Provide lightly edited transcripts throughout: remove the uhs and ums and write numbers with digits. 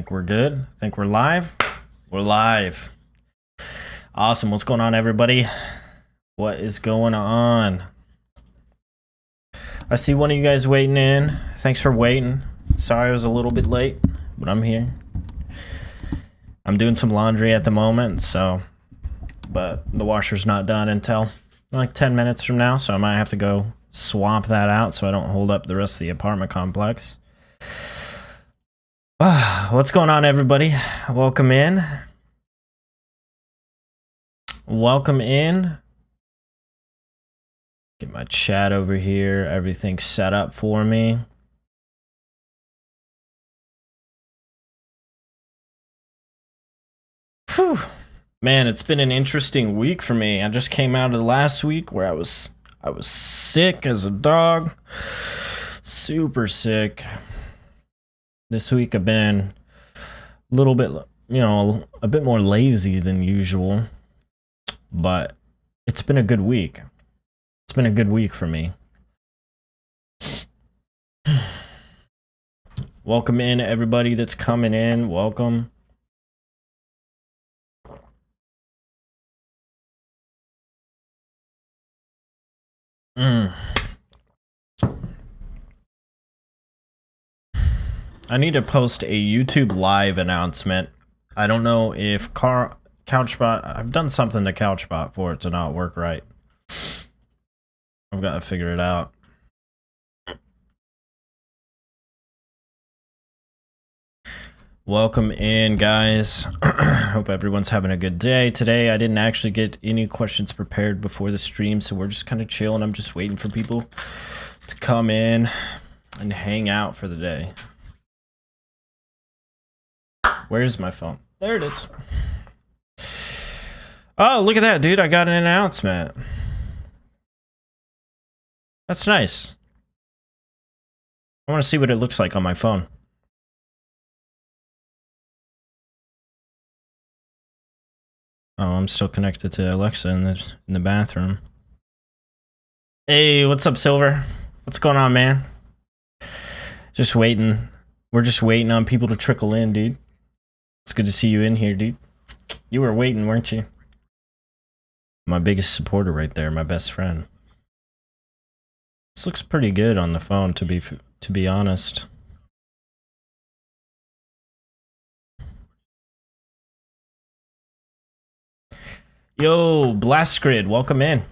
Think we're good? Think we're live? We're live. Awesome. What's going on, everybody? What is going on? I see one of you guys waiting in. Thanks for waiting. Sorry I was a little bit late, but I'm here. I'm doing some laundry at the moment, but the washer's not done until like 10 minutes from now, so I might have to go swap that out so I don't hold up the rest of the apartment complex. What's going on, everybody? Welcome in. Welcome in. Get my chat over here. Everything's set up for me. Whew. Man, it's been an interesting week for me. I just came out of the last week where I was sick as a dog. Super sick. This week I've been a little bit, a bit more lazy than usual, but it's been a good week. It's been a good week for me. Welcome in, everybody that's coming in. Welcome. I need to post a YouTube live announcement. I don't know if Couchbot... I've done something to Couchbot for it to not work right. I've got to figure it out. Welcome in, guys. Hope everyone's having a good day. Today, I didn't actually get any questions prepared before the stream, so we're just kind of chilling. I'm just waiting for people to come in and hang out for the day. Where's my phone? There it is. Oh, look at that, dude. I got an announcement. That's nice. I want to see what it looks like on my phone. Oh, I'm still connected to Alexa in the bathroom. Hey, what's up, Silver? What's going on, man? Just waiting. We're just waiting on people to trickle in, dude. It's good to see you in here, dude. You were waiting, weren't you? My biggest supporter right there, my best friend. This looks pretty good on the phone, to be honest. Yo, Blast Grid, welcome in.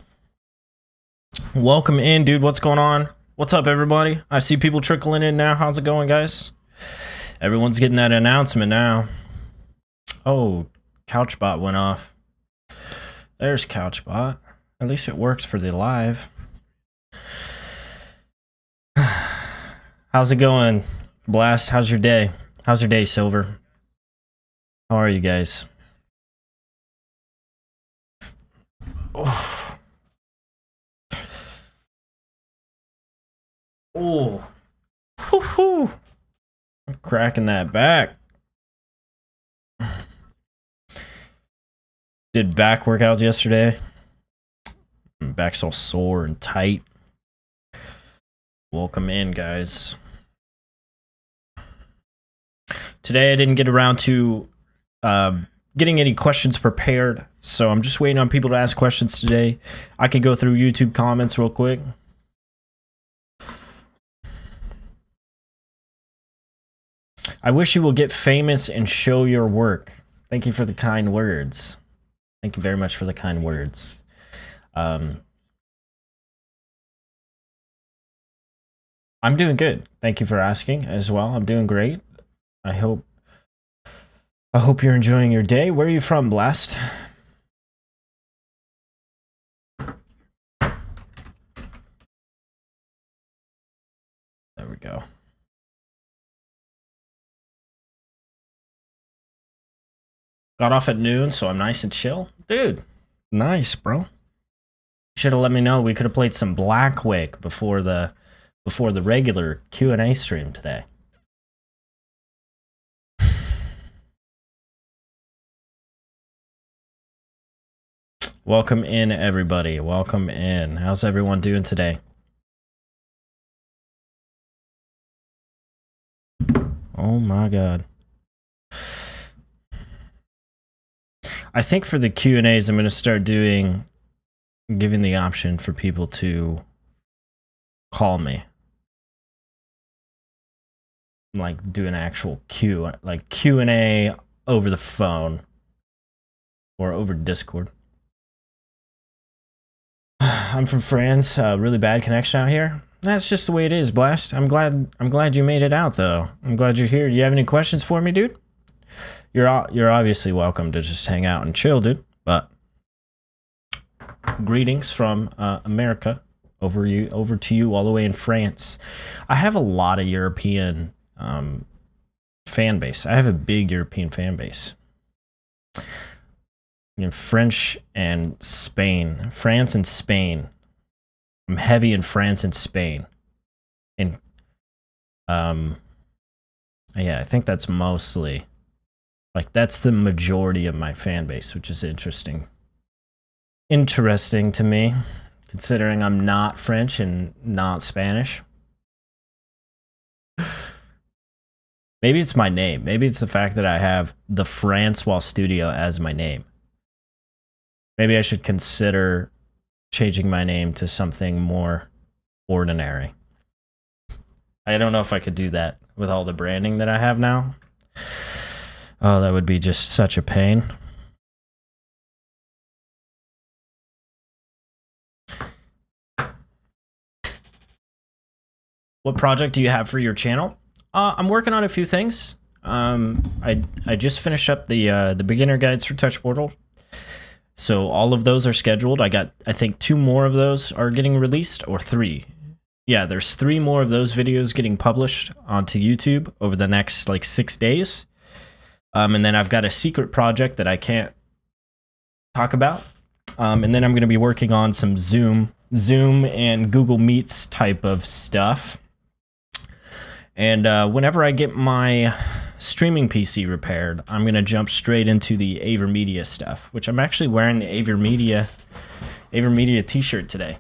Welcome in, dude. What's going on? What's up, everybody? I see people trickling in now. How's it going, guys? Everyone's getting that announcement now. Oh, Couchbot went off. There's Couchbot. At least it works for the live. How's it going, Blast? How's your day? How's your day, Silver? How are you guys? Oh. Oh. Woo-hoo. I'm cracking that back. Did back workouts yesterday. My back's all sore and tight. Welcome in, guys. Today I didn't get around to getting any questions prepared, so I'm just waiting on people to ask questions today. I can go through YouTube comments real quick. I wish you will get famous and show your work. Thank you for the kind words. Thank you very much for the kind words. I'm doing good. Thank you for asking as well. I'm doing great. I hope you're enjoying your day. Where are you from, Blast? There we go. Got off at noon, so I'm nice and chill. Dude, nice, bro. Should have let me know. We could have played some Blackwake before the regular Q&A stream today. Welcome in, everybody. Welcome in. How's everyone doing today? Oh my god. I think for the Q&As, I'm going to start giving the option for people to call me. Like do an actual Q&A over the phone or over Discord. I'm from France. Really bad connection out here. That's just the way it is, Blast. I'm glad you made it out, though. I'm glad you're here. Do you have any questions for me, dude? You're obviously welcome to just hang out and chill, dude. But greetings from America over to you all the way in France. I have a lot of European fan base. I have a big European fan base. In French and Spain. France and Spain. I'm heavy in France and Spain. And yeah, I think that's mostly that's the majority of my fan base, which is interesting. Interesting to me, considering I'm not French and not Spanish. Maybe it's my name. Maybe it's the fact that I have the Franswah studio as my name. Maybe I should consider changing my name to something more ordinary. I don't know if I could do that with all the branding that I have now. Oh, that would be just such a pain. What project do you have for your channel? I'm working on a few things. I just finished up the beginner guides for Touch Portal. So all of those are scheduled. I think 2 more of those are getting released, or 3. Yeah, there's 3 more of those videos getting published onto YouTube over the next 6 days. And then I've got a secret project that I can't talk about. And then I'm going to be working on some Zoom and Google Meets type of stuff. And whenever I get my streaming PC repaired, I'm going to jump straight into the AverMedia stuff, which I'm actually wearing the AverMedia t-shirt today.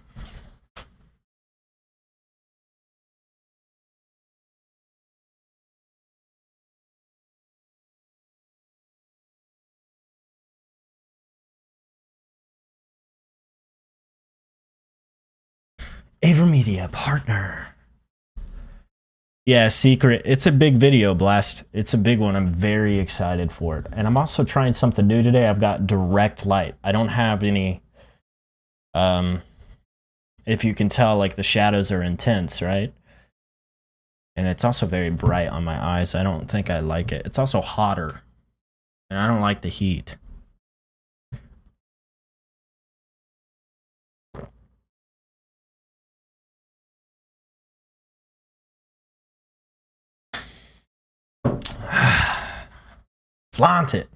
AverMedia partner. Yeah, secret. It's a big video, Blast. It's a big one. I'm very excited for it. And I'm also trying something new today. I've got direct light. I don't have any, if you can tell, the shadows are intense, right? And it's also very bright on my eyes. I don't think I like it. It's also hotter. And I don't like the heat. Flaunt it.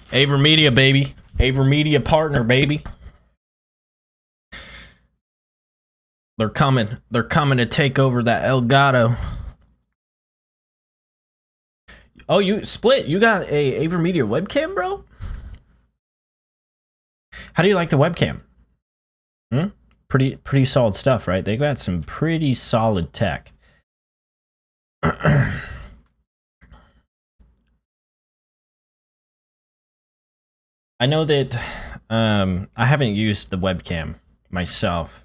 AverMedia, baby. AverMedia partner, baby. They're coming. They're coming to take over that Elgato. Oh, you Split. You got a AverMedia webcam, bro? How do you like the webcam? Pretty solid stuff, right? They got some pretty solid tech. I know that I haven't used the webcam myself.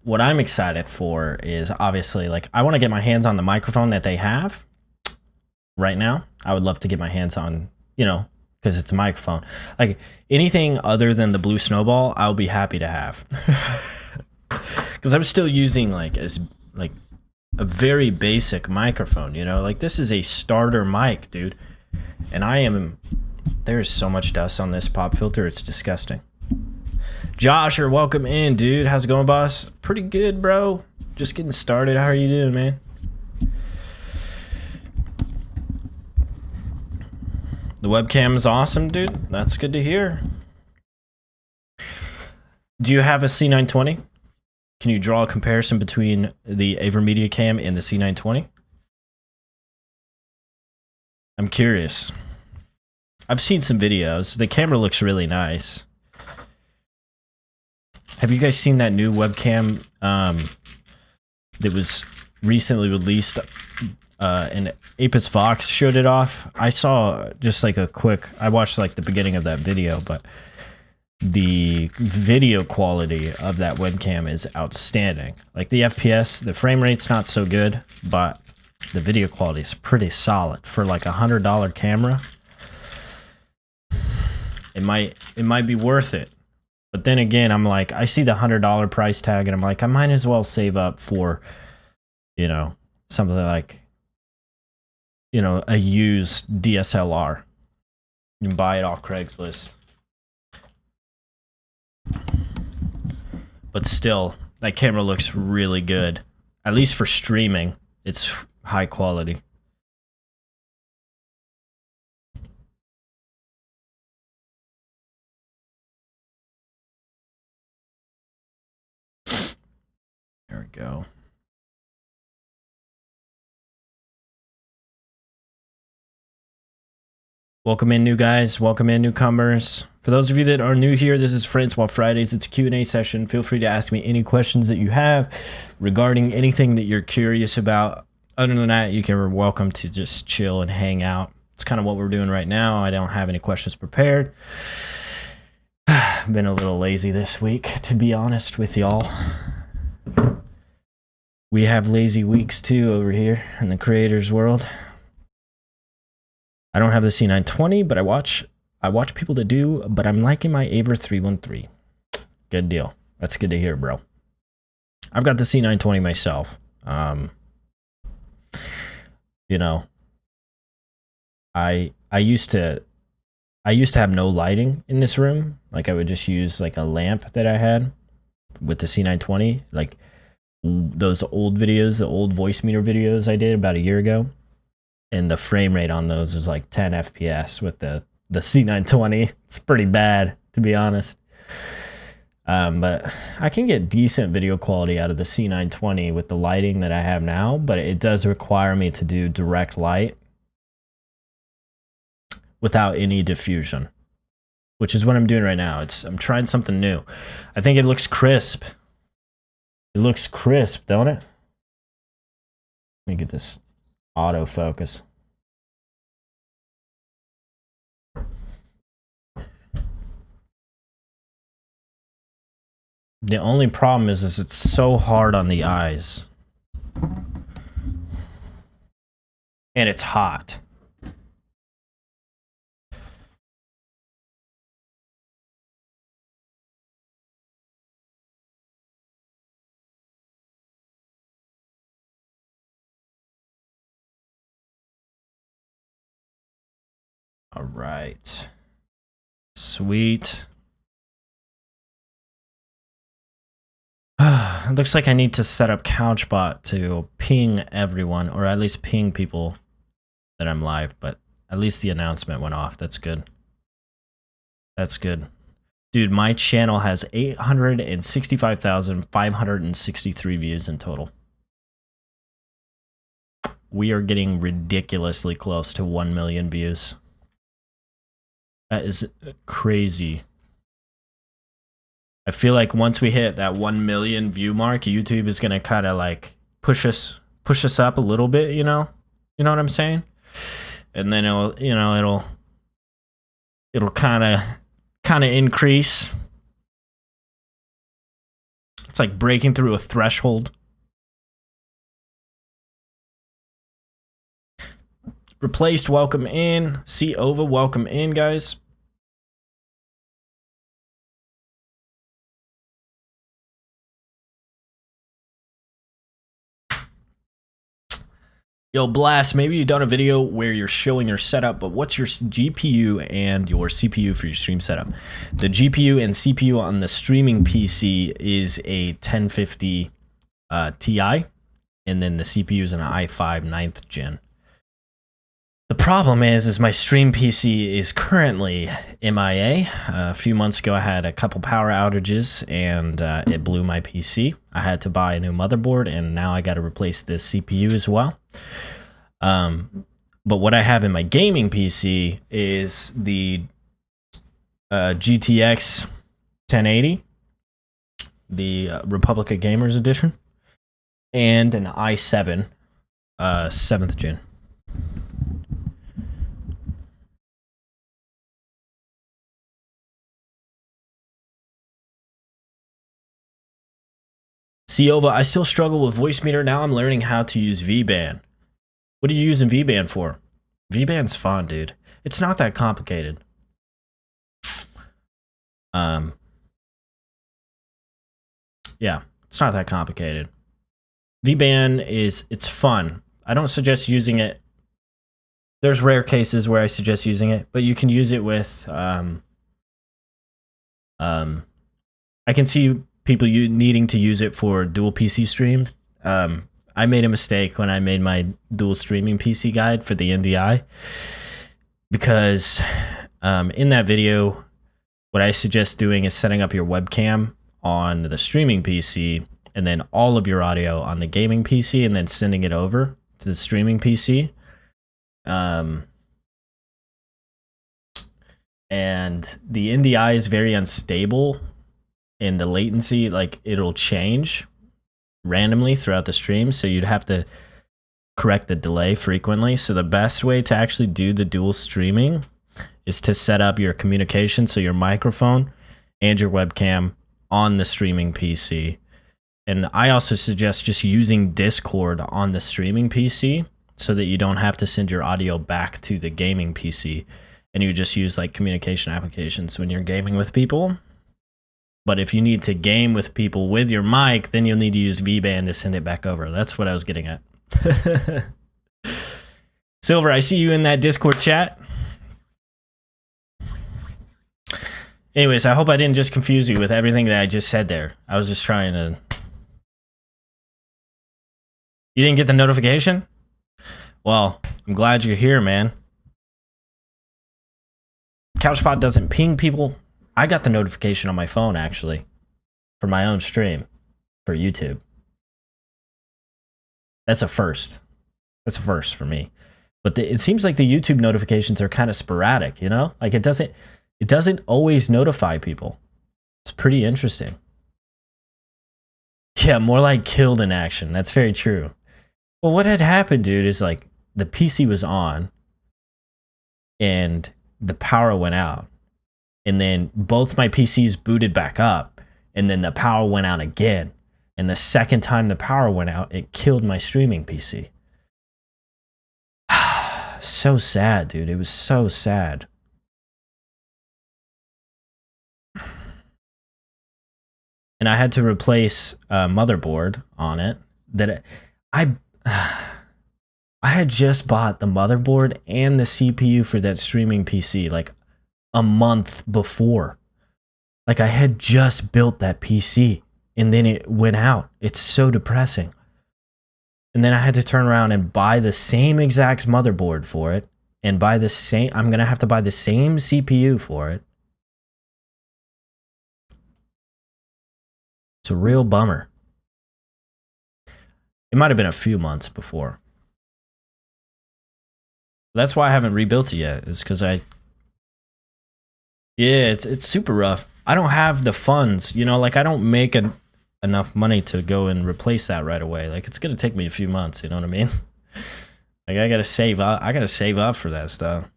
What I'm excited for is obviously I want to get my hands on the microphone that they have right now. I would love to get my hands on, because it's a microphone. Anything other than the Blue Snowball, I'll be happy to have. Because I'm still using a very basic microphone, this is a starter mic, dude. And there's so much dust on this pop filter, it's disgusting. Josh, you're welcome in, dude. How's it going, boss? Pretty good, bro. Just getting started. How are you doing, man? The webcam is awesome, dude. That's good to hear. Do you have a C920? Can you draw a comparison between the AverMedia cam and the C920? I'm curious. I've seen some videos. The camera looks really nice. Have you guys seen that new webcam that was recently released and Apis Vox showed it off. I saw just like I watched like the beginning of that video, but the video quality of that webcam is outstanding. Like the FPS, the frame rate's not so good, but the video quality is pretty solid for like $100 camera. It might be worth it. But then again, I'm like, I see the $100 price tag and I'm like, I might as well save up for, you know, something like, you know, a used DSLR. You can buy it off Craigslist. But still, that camera looks really good. At least for streaming, it's high quality. There we go. Welcome in, new guys. Welcome in, newcomers. For those of you that are new here, this is Franswah Fridays. It's a Q&A session. Feel free to ask me any questions that you have regarding anything that you're curious about. Other than that, you're welcome to just chill and hang out. It's kind of what we're doing right now. I don't have any questions prepared. I've been a little lazy this week, to be honest with y'all. We have lazy weeks too over here in the creators world. I don't have the C920, but I watch people that do, but I'm liking my Aver 313. Good deal. That's good to hear, bro. I've got the C920 myself. You know, I used to have no lighting in this room. Like I would just use like a lamp that I had with the C920, like those old videos, the old Voicemeeter videos I did about a year ago. And the frame rate on those is like 10 FPS with the C920. It's pretty bad, to be honest. But I can get decent video quality out of the C920 with the lighting that I have now, but it does require me to do direct light without any diffusion, which is what I'm doing right now. I'm trying something new. I think it looks crisp. It looks crisp, don't it? Let me get this autofocus. The only problem is it's so hard on the eyes. And it's hot. All right. Sweet. It looks like I need to set up CouchBot to ping everyone, or at least ping people that I'm live, but at least the announcement went off. That's good. That's good. Dude, my channel has 865,563 views in total. We are getting ridiculously close to 1 million views. That is crazy. I feel like once we hit that 1 million view mark, YouTube is gonna kind of like push us up a little bit, you know what I'm saying? And then it'll kind of increase. It's like breaking through a threshold. Replaced, welcome in. See Ova, welcome in, guys. Yo, Blast, maybe you've done a video where you're showing your setup, but what's your GPU and your CPU for your stream setup? The GPU and CPU on the streaming PC is a 1050 Ti, and then the CPU is an i5 9th gen. The problem is my stream PC is currently MIA. A few months ago, I had a couple power outages, and it blew my PC. I had to buy a new motherboard, and now I got to replace the CPU as well. But what I have in my gaming PC is the GTX 1080, the Republic of Gamers edition, and an i7 7th June. Siova, I still struggle with Voicemeeter. Now I'm learning how to use VBand. What are you using VBand for? VBand's fun, dude. It's not that complicated. Yeah, it's not that complicated. VBand it's fun. I don't suggest using it. There's rare cases where I suggest using it, but you can use it with I can see people needing to use it for dual PC stream. I made a mistake when I made my dual streaming PC guide for the NDI because in that video, what I suggest doing is setting up your webcam on the streaming PC and then all of your audio on the gaming PC and then sending it over to the streaming PC. And the NDI is very unstable and the latency, like it'll change randomly throughout the stream. So you'd have to correct the delay frequently. So the best way to actually do the dual streaming is to set up your communication. So your microphone and your webcam on the streaming PC. And I also suggest just using Discord on the streaming PC so that you don't have to send your audio back to the gaming PC and you just use like communication applications when you're gaming with people. But if you need to game with people with your mic, then you'll need to use VBand to send it back over. That's what I was getting at. Silver, I see you in that Discord chat. Anyways, I hope I didn't just confuse you with everything that I just said there. I was just trying to... You didn't get the notification? Well, I'm glad you're here, man. CouchPod doesn't ping people. I got the notification on my phone, actually, for my own stream, for YouTube. That's a first. That's a first for me. But it seems like the YouTube notifications are kind of sporadic, you know? Like it doesn't always notify people. It's pretty interesting. Yeah, more like killed in action. That's very true. Well, what had happened, dude, is like the PC was on and the power went out. And then both my PCs booted back up and then the power went out again. And the second time the power went out, it killed my streaming PC. So sad, dude. It was so sad. And I had to replace a motherboard on it that I had just bought the motherboard and the CPU for that streaming PC like a month before. Like I had just built that PC and then it went out. It's so depressing. And then I had to turn around and buy the same exact motherboard for it and buy the same, I'm going to have to buy the same CPU for it. It's a real bummer. It might have been a few months before. That's why I haven't rebuilt it yet. It's because yeah, it's super rough. I don't have the funds, you know, like I don't make enough money to go and replace that right away. Like it's going to take me a few months, you know what I mean? Like I got to save up. I got to save up for that stuff.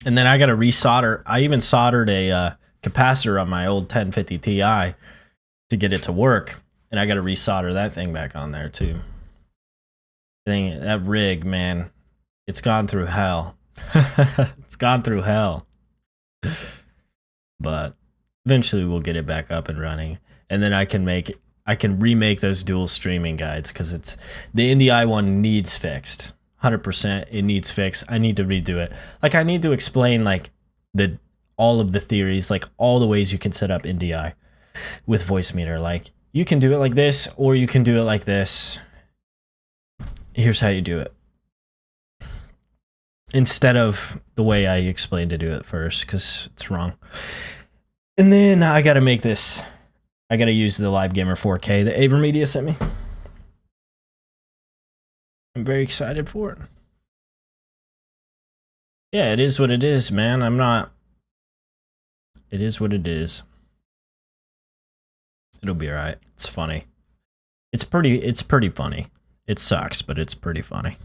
And then I got to resolder. I even soldered a capacitor on my old 1050 Ti to get it to work. And I got to resolder that thing back on there too. That rig, man, it's gone through hell. It's gone through hell. But eventually we'll get it back up and running. And then I can remake those dual streaming guides because it's the NDI one needs fixed. 100% it needs fixed. I need to redo it. Like I need to explain like all of the theories, like all the ways you can set up NDI with Voicemeeter. Like you can do it like this or you can do it like this. Here's how you do it. Instead of the way I explained to do it first, because it's wrong. And then I got to make this. I got to use the Live Gamer 4K that Avermedia sent me. I'm very excited for it. Yeah, it is what it is, man. I'm not. It is what it is. It'll be alright. It's funny. It's pretty funny. It sucks, but it's pretty funny.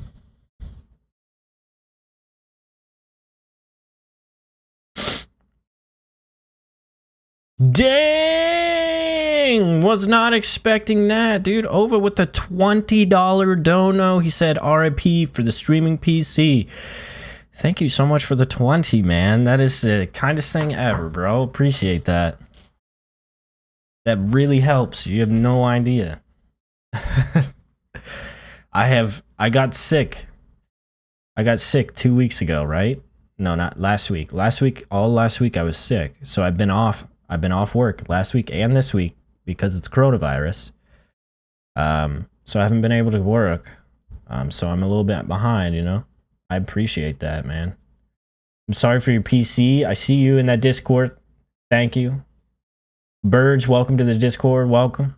Dang! Was not expecting that, dude. Over with the $20 dono. He said RIP for the streaming PC. Thank you so much for the 20, man. That is the kindest thing ever, bro. Appreciate that. That really helps. You have no idea. I got sick. I got sick 2 weeks ago, right? No, not last week. Last week I was sick. So I've been off work last week and this week because it's coronavirus. So I haven't been able to work. So I'm a little bit behind, you know? I appreciate that, man. I'm sorry for your PC. I see you in that Discord. Thank you. Burge, welcome to the Discord. Welcome.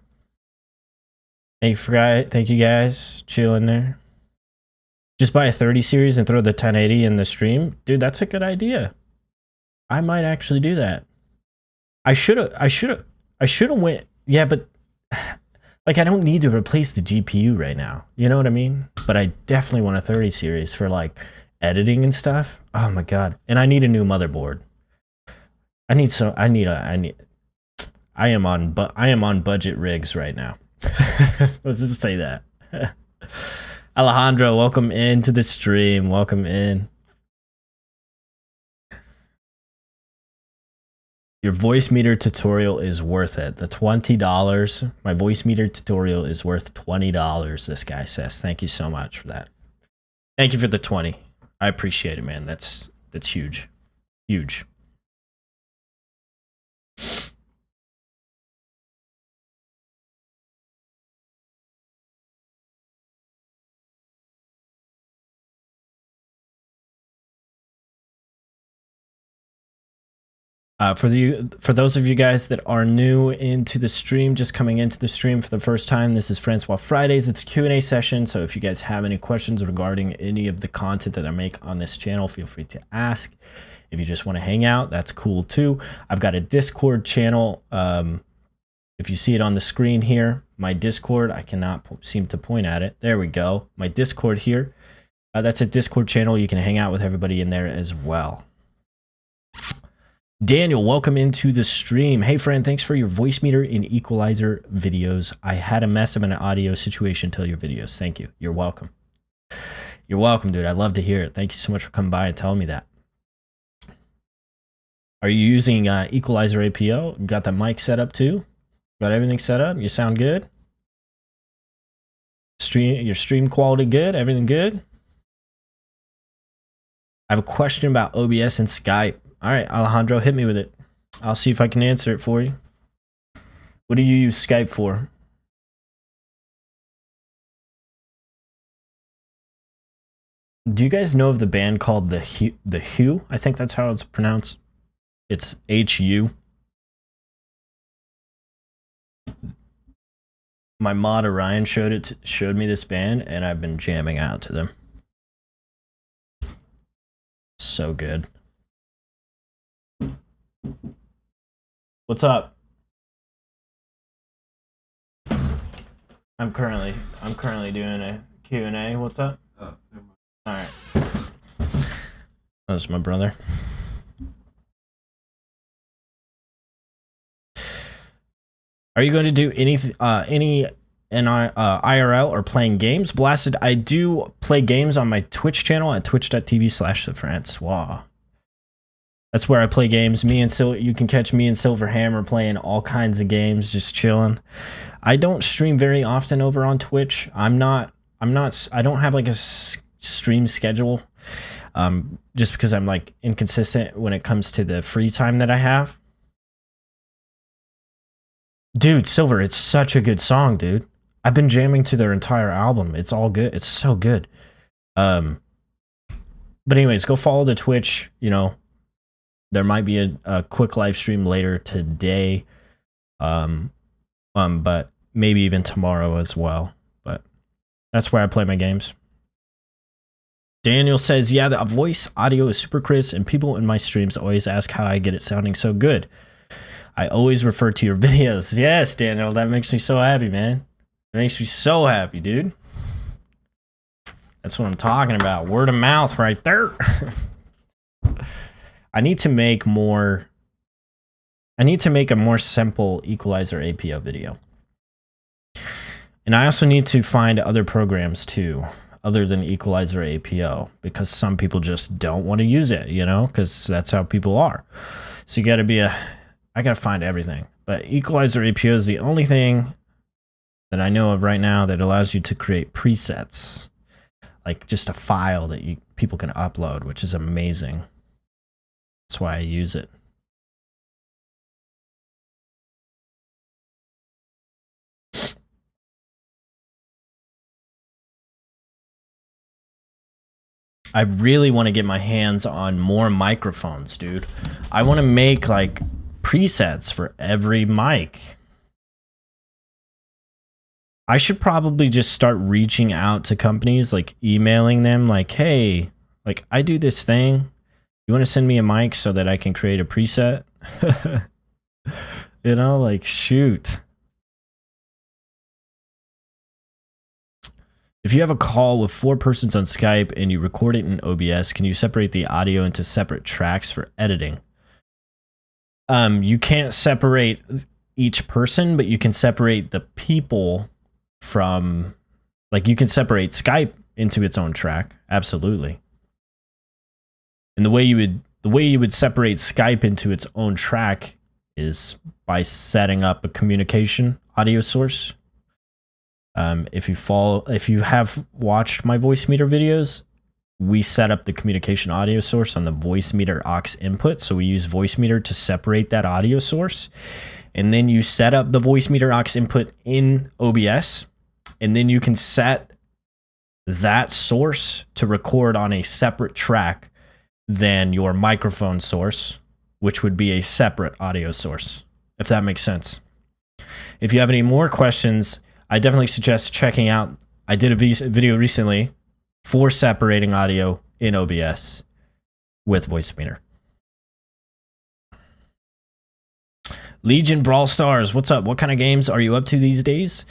Thank you guys. Chilling there. Just buy a 30 series and throw the 1080 in the stream. Dude, that's a good idea. I might actually do that. I should have went. Yeah, but like I don't need to replace the GPU right now. You know what I mean? But I definitely want a 30 series for like editing and stuff. Oh my god. And I need a new motherboard. I am on budget rigs right now. Let's just say that. Alejandro, welcome into the stream. Welcome in. Your Voicemeeter tutorial is worth it. The $20. My Voicemeeter tutorial is worth $20. This guy says. Thank you so much for that. Thank you for the 20. I appreciate it, man. That's huge. Huge. For those of you guys that are new into the stream, just coming into the stream for the first time, this is Franswah Fridays. It's a Q&A session, so if you guys have any questions regarding any of the content that I make on this channel, feel free to ask. If you just want to hang out, that's cool too. I've got a Discord channel. If you see it on the screen here, my Discord, I cannot seem to point at it. There we go. My Discord here. That's a Discord channel. You can hang out with everybody in there as well. Daniel, welcome into the stream. Hey, friend, thanks for your Voicemeeter and equalizer videos. I had a mess of an audio situation till your videos. Thank you. You're welcome. You're welcome, dude. I'd love to hear it. Thank you so much for coming by and telling me that. Are you using equalizer APO? Got the mic set up too? Got everything set up? You sound good? Your stream quality good? Everything good? I have a question about OBS and Skype. All right, Alejandro, hit me with it. I'll see if I can answer it for you. What do you use Skype for? Do you guys know of the band called The Who? I think that's how it's pronounced. It's HU. My mod Orion showed me this band, and I've been jamming out to them. So good. What's up? I'm currently doing a Q&A. What's up? Oh, never mind. All right. That's my brother. Are you going to do any IRL or playing games? Blasted, I do play games on my Twitch channel at twitch.tv/Franswah. That's where I play games. You can catch me and Silverhammer playing all kinds of games, just chilling. I don't stream very often over on Twitch. I don't have like a stream schedule, just because I'm like inconsistent when it comes to the free time that I have. Dude, Silver, it's such a good song, dude. I've been jamming to their entire album. It's all good. It's so good. But anyways, go follow the Twitch, you know. There might be a quick live stream later today, but maybe even tomorrow as well. But that's where I play my games. Daniel says, yeah, the voice audio is super crisp, and people in my streams always ask how I get it sounding so good. I always refer to your videos. Yes, Daniel, that makes me so happy, man. It makes me so happy, dude. That's what I'm talking about. Word of mouth right there. I need to make a more simple equalizer APO video. And I also need to find other programs too, other than equalizer APO, because some people just don't want to use it, you know, because that's how people are. So you got to be I got to find everything. But equalizer APO is the only thing that I know of right now that allows you to create presets, like just a file that people can upload, which is amazing. That's why I use it. I really want to get my hands on more microphones, dude. I want to make like presets for every mic. I should probably just start reaching out to companies, like emailing them like, hey, like I do this thing. You want to send me a mic so that I can create a preset? You know, like shoot. If you have a call with 4 persons on Skype and you record it in OBS, can you separate the audio into separate tracks for editing? You can't separate each person, but you can separate the people from, like you can separate Skype into its own track. Absolutely. And the way you would separate Skype into its own track is by setting up a communication audio source. If you have watched my Voicemeeter videos, we set up the communication audio source on the Voicemeeter aux input. So we use Voicemeeter to separate that audio source. And then you set up the Voicemeeter aux input in OBS. And then you can set that source to record on a separate track than your microphone source, which would be a separate audio source, if that makes sense. If you have any more questions, I definitely suggest checking out, I did a video recently for separating audio in OBS with Voicemeeter. Legion Brawl Stars, what's up? What kind of games are you up to these days?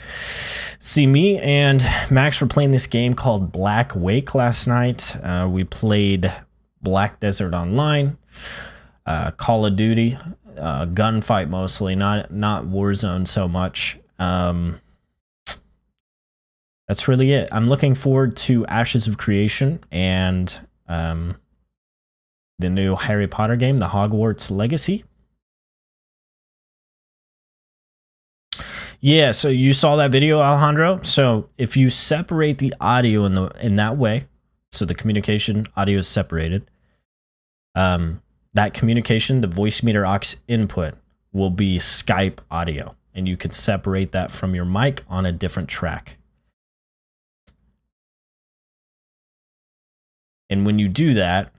See, me and Max were playing this game called Black Wake last night. We played Black Desert Online, Call of Duty, gunfight mostly, not Warzone so much. That's really it. I'm looking forward to Ashes of Creation and the new Harry Potter game, the Hogwarts Legacy. Yeah, so you saw that video, Alejandro. So if you separate the audio in that way, so the communication audio is separated, that communication, the Voicemeeter aux input, will be Skype audio, and you can separate that from your mic on a different track. And when you do that,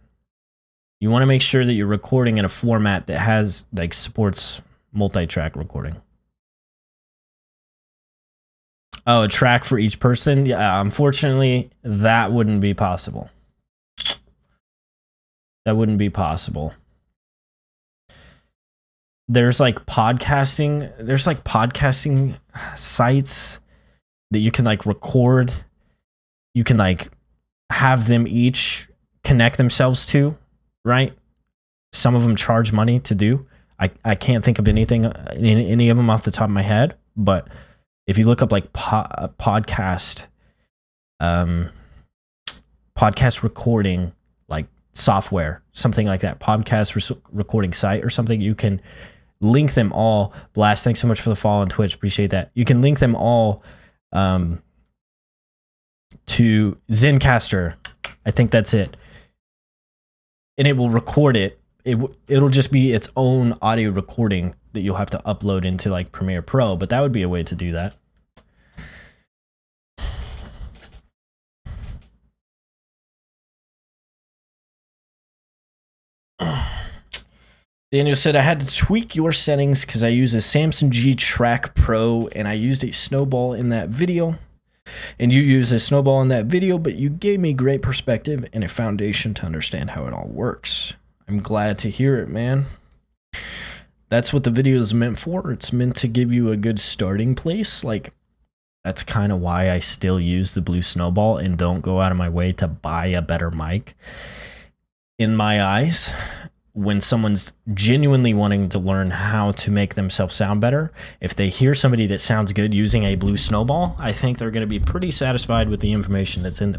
you want to make sure that you're recording in a format that has, like, supports multi-track recording. Oh, a track for each person? Yeah, unfortunately, that wouldn't be possible. That wouldn't be possible. There's like podcasting sites that you can like record. You can like have them each connect themselves to, right? Some of them charge money to do. I can't think of any of them off the top of my head, but if you look up like podcast recording, like software, something like that, podcast recording site or something, you can link them all. Blast, thanks so much for the follow on Twitch. Appreciate that. You can link them all to Zencaster. I think that's it. And it will record it. It'll just be its own audio recording that you'll have to upload into like Premiere Pro, but that would be a way to do that. Daniel said, I had to tweak your settings because I use a Samsung G Track Pro and I used a snowball in that video. And you used a snowball in that video, but you gave me great perspective and a foundation to understand how it all works. I'm glad to hear it, man. That's what the video is meant for. It's meant to give you a good starting place. Like, that's kind of why I still use the blue snowball and don't go out of my way to buy a better mic. In my eyes, when someone's genuinely wanting to learn how to make themselves sound better, if they hear somebody that sounds good using a blue snowball, I think they're going to be pretty satisfied with the information that's in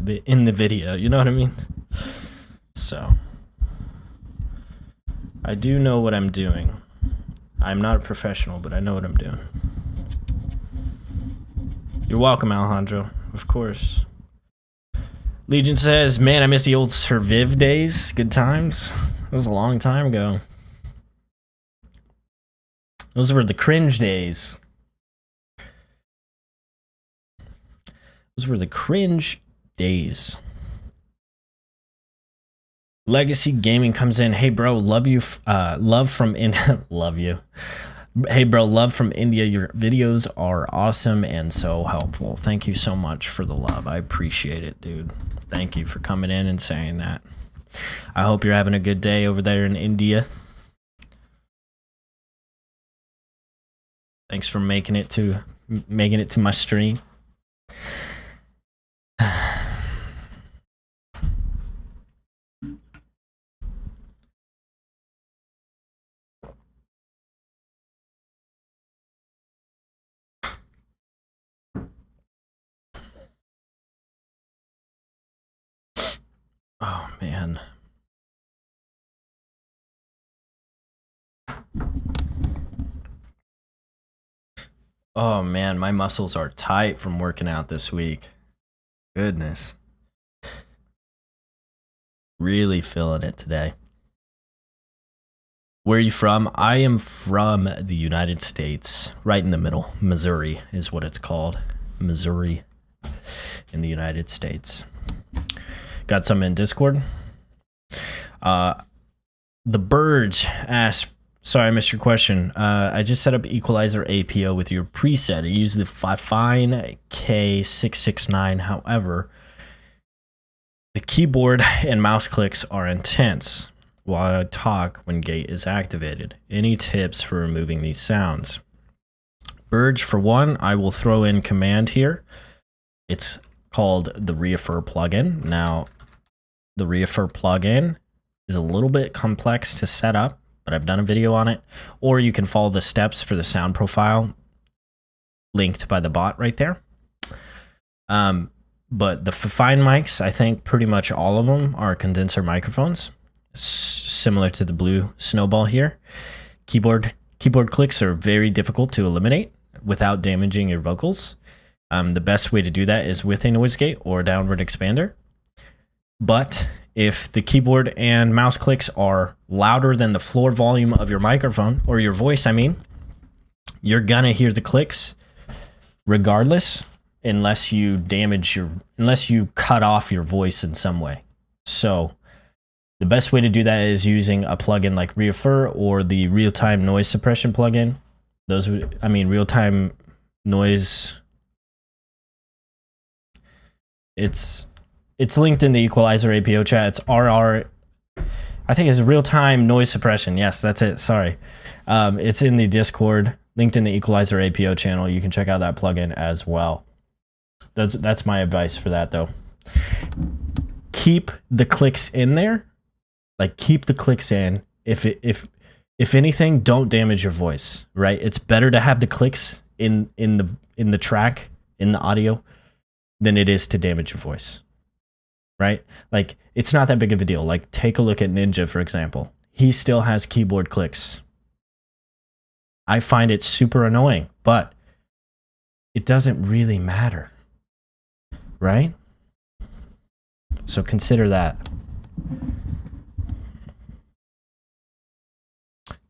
the video. You know what I mean? So, I do know what I'm doing. I'm not a professional, but I know what I'm doing. You're welcome, Alejandro. Of course. Legion says, man, I miss the old Surviv days. Good times. That was a long time ago. Those were the cringe days. Those were the cringe days. Legacy Gaming comes in. Hey, bro, love you. Love from love you. Hey, bro, love from India. Your videos are awesome and so helpful. Thank you so much for the love. I appreciate it, dude. Thank you for coming in and saying that. I hope you're having a good day over there in India. Thanks for making it to my stream. Oh, man. Oh, man, my muscles are tight from working out this week. Goodness. Really feeling it today. Where are you from? I am from the United States, right in the middle. Missouri is what it's called. Missouri in the United States. Got some in Discord. The Burge asked, sorry I missed your question. I just set up equalizer APO with your preset. I use the Fine K669. However, the keyboard and mouse clicks are intense while I talk when gate is activated. Any tips for removing these sounds? Burge, for one, I will throw in command here. It's called the Reaffir plugin. Now, the Reaffir plugin is a little bit complex to set up, but I've done a video on it. Or you can follow the steps for the sound profile linked by the bot right there. But the Fine mics, I think pretty much all of them are condenser microphones, similar to the blue snowball here. Keyboard clicks are very difficult to eliminate without damaging your vocals. The best way to do that is with a noise gate or downward expander. But if the keyboard and mouse clicks are louder than the floor volume of your microphone, or your voice, I mean, you're gonna hear the clicks regardless, unless you cut off your voice in some way. So the best way to do that is using a plugin like Reaffir or the real-time noise suppression plugin. Real-time noise. It's linked in the equalizer APO chat. It's RR. I think it's real-time noise suppression. Yes, that's it. Sorry. It's in the Discord, linked in the equalizer APO channel. You can check out that plugin as well. That's my advice for that, though. Keep the clicks in there. Like, keep the clicks in. If anything, don't damage your voice, right? It's better to have the clicks in the track, in the audio, than it is to damage your voice, right? Like, it's not that big of a deal. Like, take a look at Ninja, for example. He still has keyboard clicks. I find it super annoying, but it doesn't really matter, right? So consider that.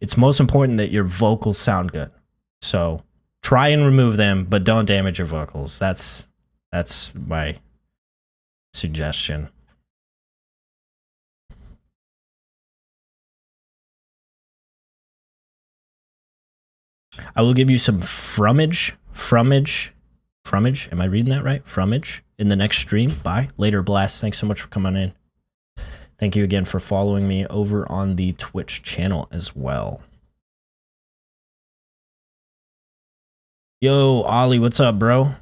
It's most important that your vocals sound good. So try and remove them, but don't damage your vocals. That's my suggestion. I will give you some Fromage Frummage. Am I reading that right? Frummage in the next stream. Bye. Later, Blast. Thanks so much for coming in. Thank you again for following me over on the Twitch channel as well. Yo, Ollie, what's up, bro?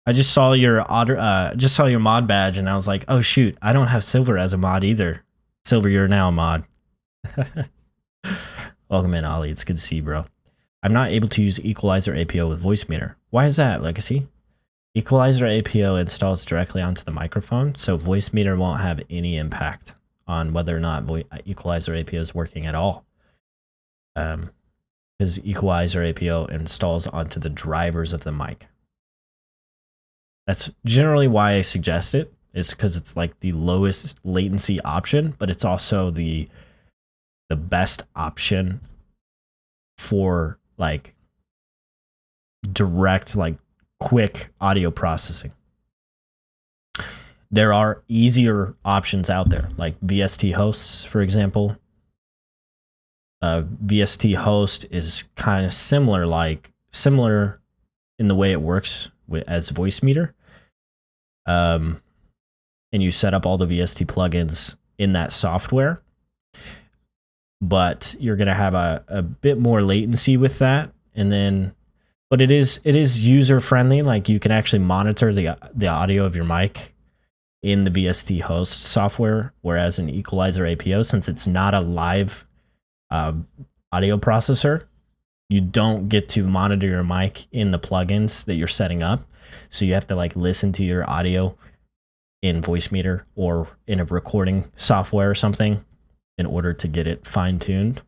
I just saw your mod badge, and I was like, oh shoot, I don't have Silver as a mod either. Silver, you're now a mod. Welcome in, Ollie. It's good to see you, bro. I'm not able to use Equalizer APO with Voicemeeter. Why is that, Legacy? Equalizer APO installs directly onto the microphone, so Voicemeeter won't have any impact on whether or not Equalizer APO is working at all. Because Equalizer APO installs onto the drivers of the mic. That's generally why I suggest it, is because it's like the lowest latency option, but it's also the best option for like direct, like quick audio processing. There are easier options out there, like VST hosts, for example. VST host is kind of similar in the way it works as Voicemeeter. And you set up all the VST plugins in that software, but you're going to have a bit more latency with that. And then, but it is user friendly. Like you can actually monitor the audio of your mic in the VST host software, whereas in Equalizer APO, since it's not a live audio processor, you don't get to monitor your mic in the plugins that you're setting up. So you have to like listen to your audio in Voicemeeter or in a recording software or something in order to get it fine-tuned.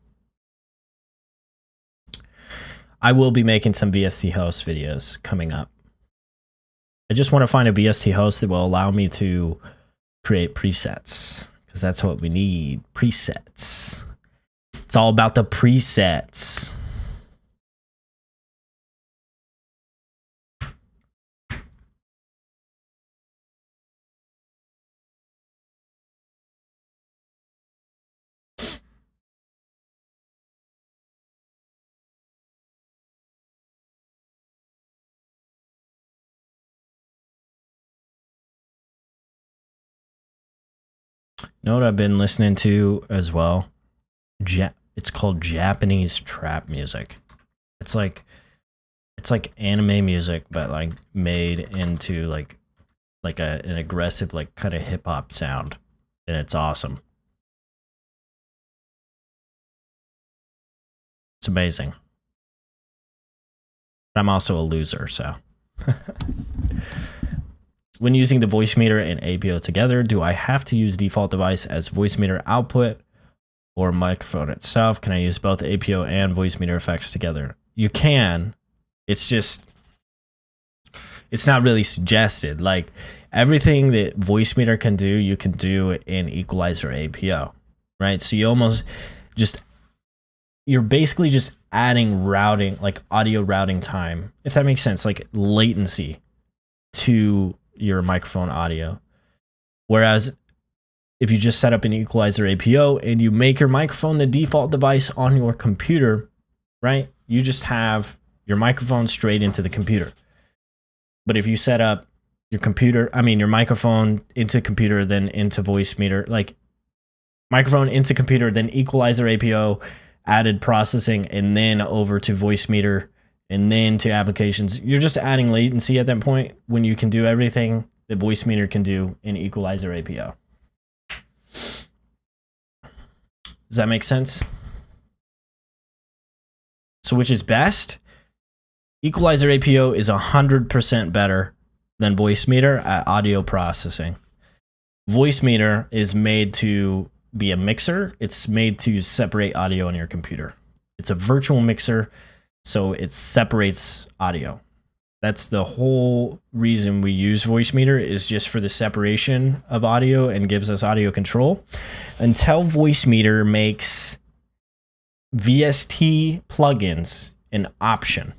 I will be making some VST host videos coming up. I just want to find a VST host that will allow me to create presets, because that's what we need, presets. It's all about the presets. You know what I've been listening to as well? It's called Japanese trap music. It's like anime music, but like made into like an aggressive, like kind of hip hop sound, and it's awesome. It's amazing. But I'm also a loser, so. When using the Voicemeeter and APO together, do I have to use default device as Voicemeeter output or microphone itself? Can I use both APO and Voicemeeter effects together? You can. It's just, it's not really suggested. Like everything that Voicemeeter can do, you can do in Equalizer APO, right? So you're basically just adding routing, like audio routing time, if that makes sense, like latency to your microphone audio. Whereas if you just set up an Equalizer APO and you make your microphone the default device on your computer, right? You just have your microphone straight into the computer. But if you set up your microphone into computer, then into Voicemeeter, like microphone into computer, then Equalizer APO, added processing, and then over to Voicemeeter, and then to applications, you're just adding latency at that point when you can do everything that Voicemeeter can do in Equalizer APO. Does that make sense? So which is best? Equalizer APO is 100% better than Voicemeeter at audio processing. Voicemeeter is made to be a mixer. It's made to separate audio on your computer. It's a virtual mixer, so it separates audio. That's the whole reason we use Voicemeeter, is just for the separation of audio and gives us audio control. Until Voicemeeter makes VST plugins an option.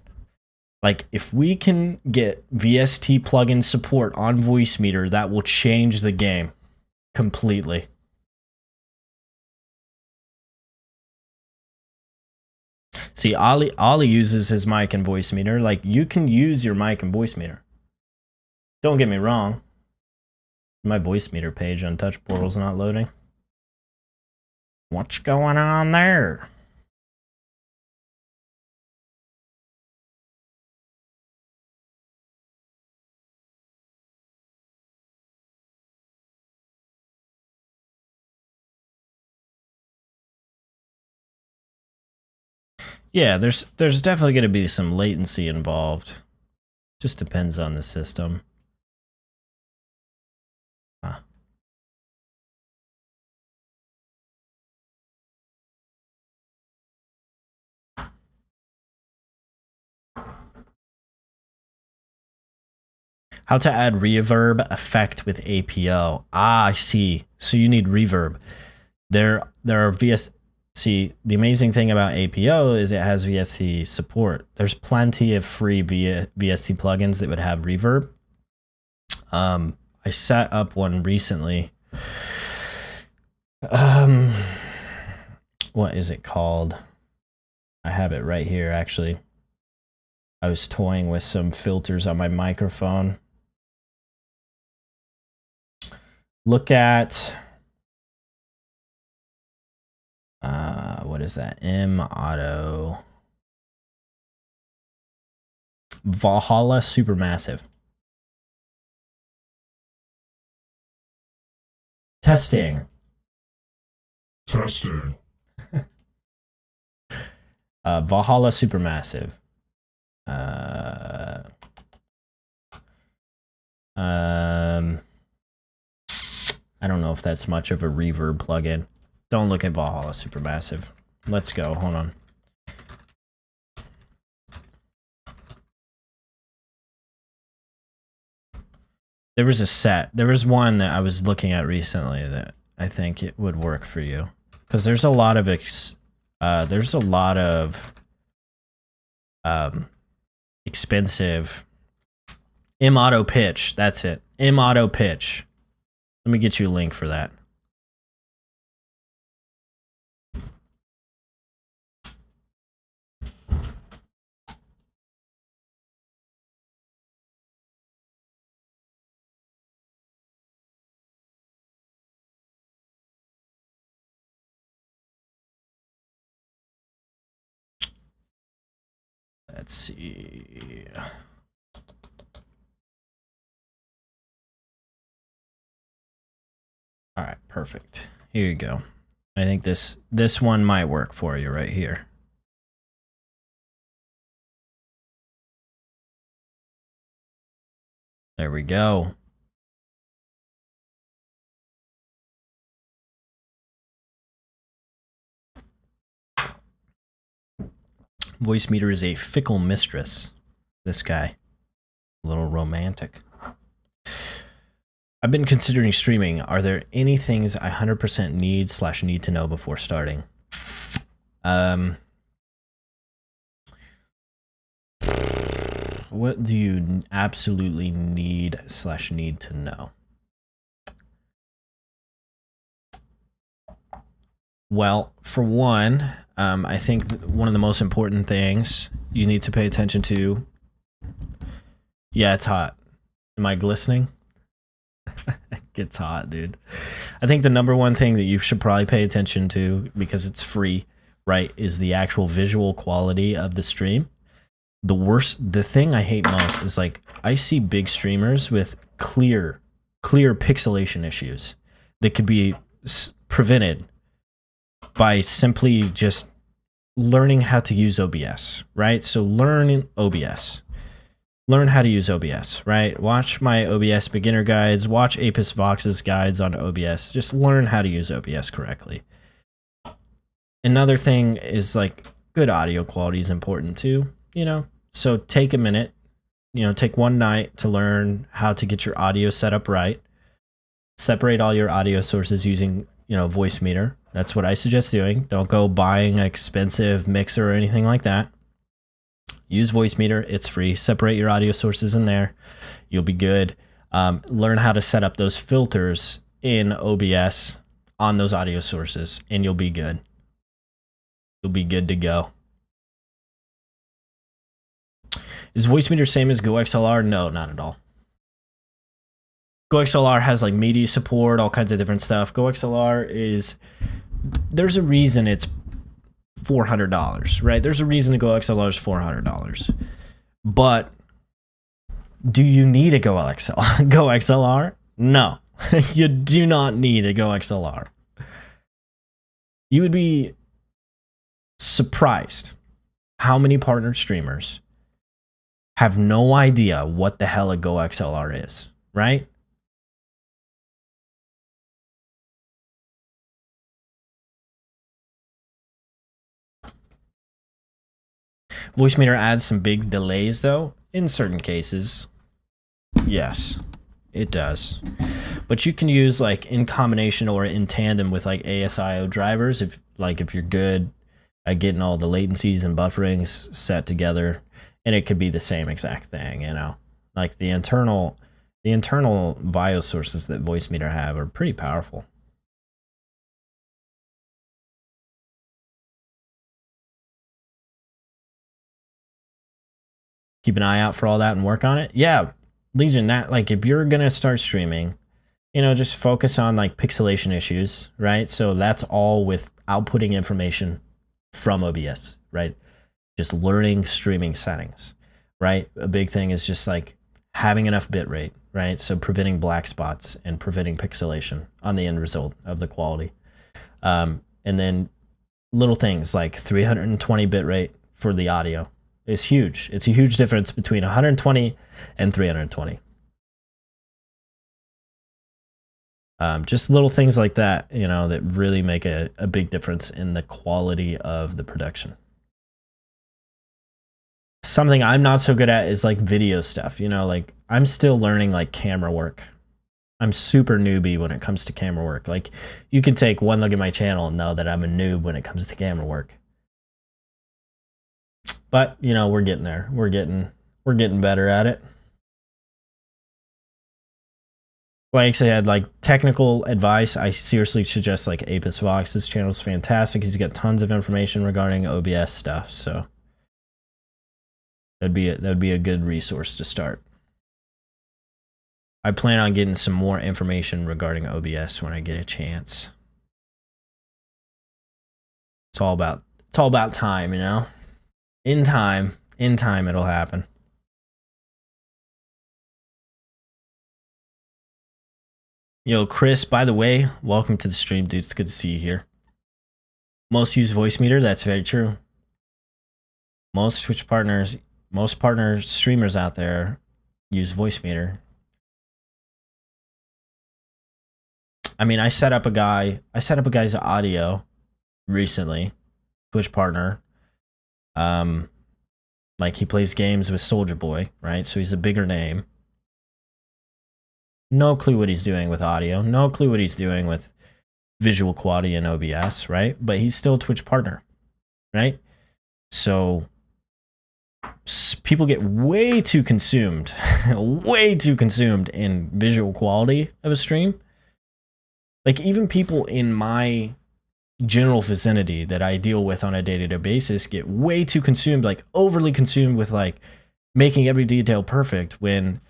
Like if we can get VST plugin support on Voicemeeter, that will change the game completely. See, Ollie uses his mic and Voicemeeter. Like, you can use your mic and Voicemeeter. Don't get me wrong. My Voicemeeter page on Touch Portal's not loading. What's going on there? Yeah, there's definitely going to be some latency involved. Just depends on the system. Huh. How to add reverb effect with APO. Ah, I see. So you need reverb. There are See, the amazing thing about APO is it has VST support. There's plenty of free VST plugins that would have reverb. I set up one recently. What is it called? I have it right here, actually. I was toying with some filters on my microphone. Look at... what is that? M-Auto. Valhalla Supermassive. Testing. Valhalla Supermassive. I don't know if that's much of a reverb plugin. Don't look at Valhalla Supermassive. Let's go. Hold on. There was a set. There was one that I was looking at recently that I think it would work for you, because there's a lot of expensive M-Auto pitch. That's it. M-Auto pitch. Let me get you a link for that. Let's see. All right, perfect. Here you go. I think this one might work for you right here. There we go. Voicemeeter is a fickle mistress. This guy. A little romantic. I've been considering streaming. Are there any things I 100% need to know before starting? What do you absolutely need to know? Well, for one, I think one of the most important things you need to pay attention to. Yeah, it's hot. Am I glistening? It gets hot, dude. I think the number one thing that you should probably pay attention to, because it's free, right, is the actual visual quality of the stream. The thing I hate most is, like, I see big streamers with clear pixelation issues that could be prevented by simply just learning how to use OBS, right? So learn OBS. Learn how to use OBS, right? Watch my OBS beginner guides, watch Apis Vox's guides on OBS. Just learn how to use OBS correctly. Another thing is, like, good audio quality is important too, you know? So take a minute, you know, take one night to learn how to get your audio set up right. Separate all your audio sources using, you know, Voicemeeter. That's what I suggest doing. Don't go buying an expensive mixer or anything like that. Use Voicemeeter. It's free. Separate your audio sources in there. You'll be good. Learn how to set up those filters in OBS on those audio sources, and you'll be good. You'll be good to go. Is Voicemeeter same as GoXLR? No, not at all. GoXLR has like media support, all kinds of different stuff. GoXLR is, there's a reason it's $400, right? There's a reason the GoXLR is $400. But do you need a GoXLR? No, you do not need a GoXLR. You would be surprised how many partner streamers have no idea what the hell a GoXLR is, right? Voicemeeter adds some big delays though, in certain cases. Yes, it does. But you can use like in combination or in tandem with like ASIO drivers if you're good at getting all the latencies and bufferings set together, and it could be the same exact thing, you know. Like the internal VIO sources that Voicemeeter have are pretty powerful. Keep an eye out for all that and work on it. Yeah, Legion, that like if you're gonna start streaming, you know, just focus on like pixelation issues, right? So that's all with outputting information from OBS, right? Just learning streaming settings, right? A big thing is just like having enough bitrate, right? So preventing black spots and preventing pixelation on the end result of the quality. And then little things like 320 bitrate for the audio is huge. It's a huge difference between 120 and 320. Just little things like that, you know, that really make a big difference in the quality of the production. Something I'm not so good at is like video stuff, you know, like I'm still learning like camera work. I'm super newbie when it comes to camera work. Like you can take one look at my channel and know that I'm a noob when it comes to camera work. But, you know, we're getting there. We're getting better at it. Like I said, like technical advice, I seriously suggest like Apis Vox. This channel is fantastic. He's got tons of information regarding OBS stuff, so that'd be a good resource to start. I plan on getting some more information regarding OBS when I get a chance. It's all about time, you know? In time it'll happen. Yo, Chris, by the way, welcome to the stream, dude. It's good to see you here. Most use Voicemeeter. That's very true. Most Twitch partners, most partner streamers out there use Voicemeeter. I mean, I set up a guy's audio recently, Twitch partner. Like he plays games with Soldier Boy, right? So he's a bigger name. No clue what he's doing with audio. No clue what he's doing with visual quality in OBS, right? But he's still a Twitch partner, right? So people get way too consumed, way too consumed in visual quality of a stream. Like even people in my general vicinity that I deal with on a day-to-day basis get way too consumed, like overly consumed with like making every detail perfect when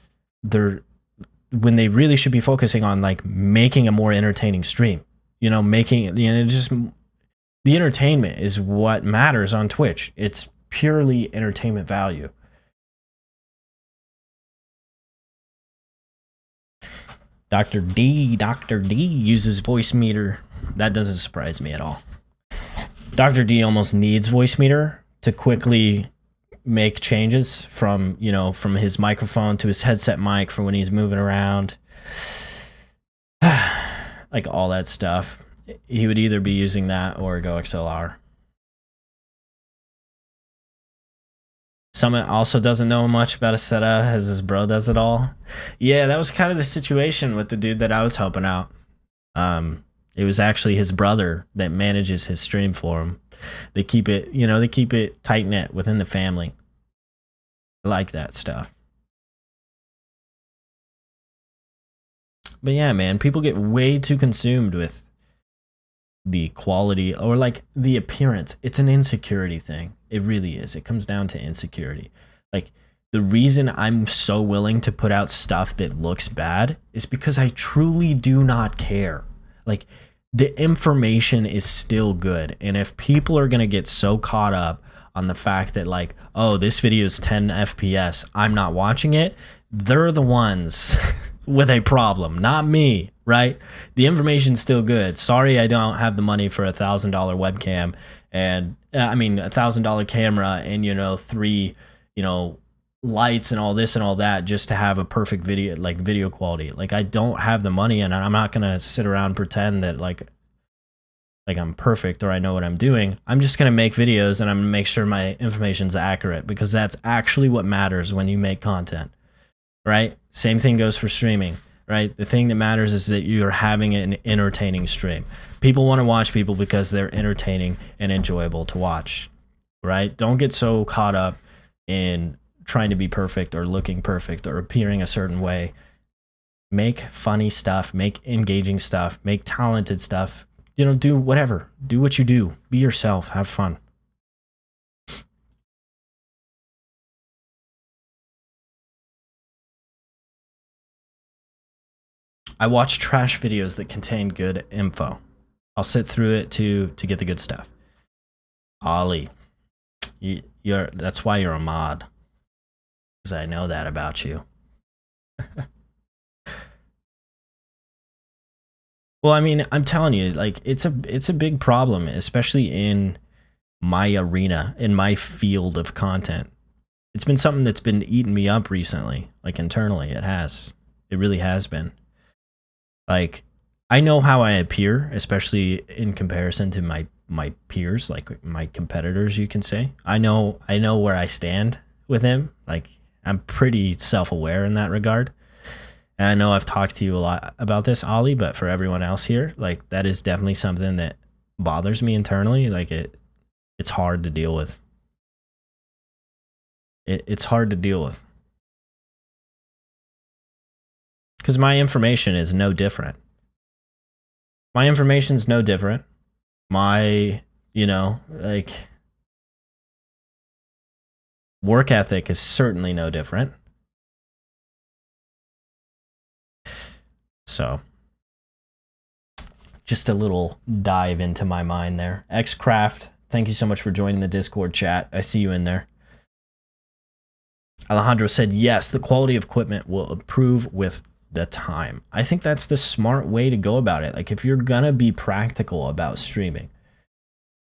they really should be focusing on like making a more entertaining stream, you know, just the entertainment is what matters on Twitch. It's purely entertainment value. Dr. D uses Voicemeeter. That doesn't surprise me at all. Dr. D almost needs Voicemeeter to quickly make changes from his microphone to his headset mic for when he's moving around. Like all that stuff. He would either be using that or GoXLR. Summit also doesn't know much about Aseta as his bro does it all. Yeah, that was kind of the situation with the dude that I was helping out. It was actually his brother that manages his stream for him. They keep it tight knit within the family. I like that stuff. But yeah, man, people get way too consumed with the quality or like the appearance. It's an insecurity thing. It really is. It comes down to insecurity. Like the reason I'm so willing to put out stuff that looks bad is because I truly do not care. Like the information is still good. And if people are going to get so caught up on the fact that like, oh, this video is 10 FPS, I'm not watching it, they're the ones with a problem, not me, right? The information's still good. Sorry, I don't have the money for $1,000 webcam and I mean $1,000 camera and, you know, 3, you know, lights and all this and all that just to have a perfect video, like video quality. Like I don't have the money and I'm not going to sit around and pretend that like I'm perfect or I know what I'm doing. I'm just going to make videos and I'm going to make sure my information's accurate because that's actually what matters when you make content. Right? Same thing goes for streaming, right? The thing that matters is that you're having an entertaining stream. People want to watch people because they're entertaining and enjoyable to watch, right? Don't get so caught up in trying to be perfect or looking perfect or appearing a certain way. Make funny stuff, make engaging stuff, make talented stuff. You know, do whatever. Do what you do. Be yourself. Have fun. I watch trash videos that contain good info. I'll sit through it to get the good stuff. Ollie, that's why you're a mod. Because I know that about you. Well, I mean, I'm telling you, like it's a big problem, especially in my arena, in my field of content. It's been something that's been eating me up recently, like internally. It has. It really has been. Like I know how I appear, especially in comparison to my peers, like my competitors, you can say. I know where I stand with him. Like I'm pretty self-aware in that regard. And I know I've talked to you a lot about this, Ollie, but for everyone else here, like that is definitely something that bothers me internally. Like it's hard to deal with. It's hard to deal with. Because my information is no different. My information's no different. My, you know, like work ethic is certainly no different. So just a little dive into my mind there. Xcraft, thank you so much for joining the Discord chat. I see you in there. Alejandro said, yes, the quality of equipment will improve with the time. I think that's the smart way to go about it. Like if you're gonna be practical about streaming,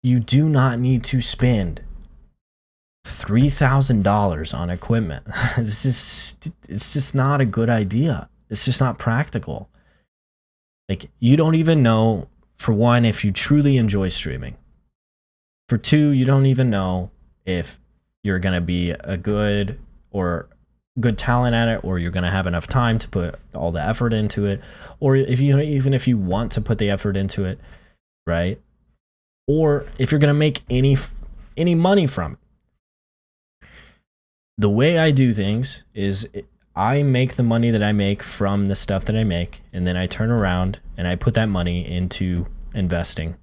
you do not need to spend $3,000 on equipment. It's just not a good idea. It's just not practical. Like you don't even know, for one, if you truly enjoy streaming. For two, you don't even know if you're gonna be a good talent at it, or you're going to have enough time to put all the effort into it, or even if you want to put the effort into it, right? Or if you're going to make any money from it. The way I do things is I make the money that I make from the stuff that I make, and then I turn around and I put that money into investing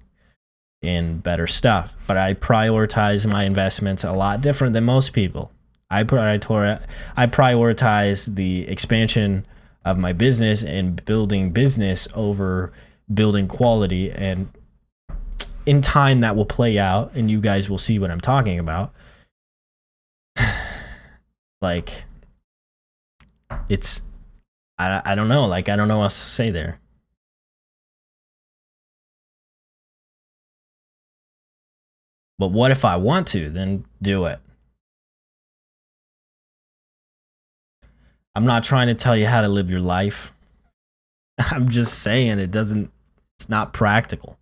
in better stuff. But I prioritize my investments a lot different than most people. I prioritize the expansion of my business and building business over building quality. And in time that will play out and you guys will see what I'm talking about. Like it's, I don't know. Like, I don't know what else to say there. But what if I want to? Then do it. I'm not trying to tell you how to live your life. I'm just saying it's not practical.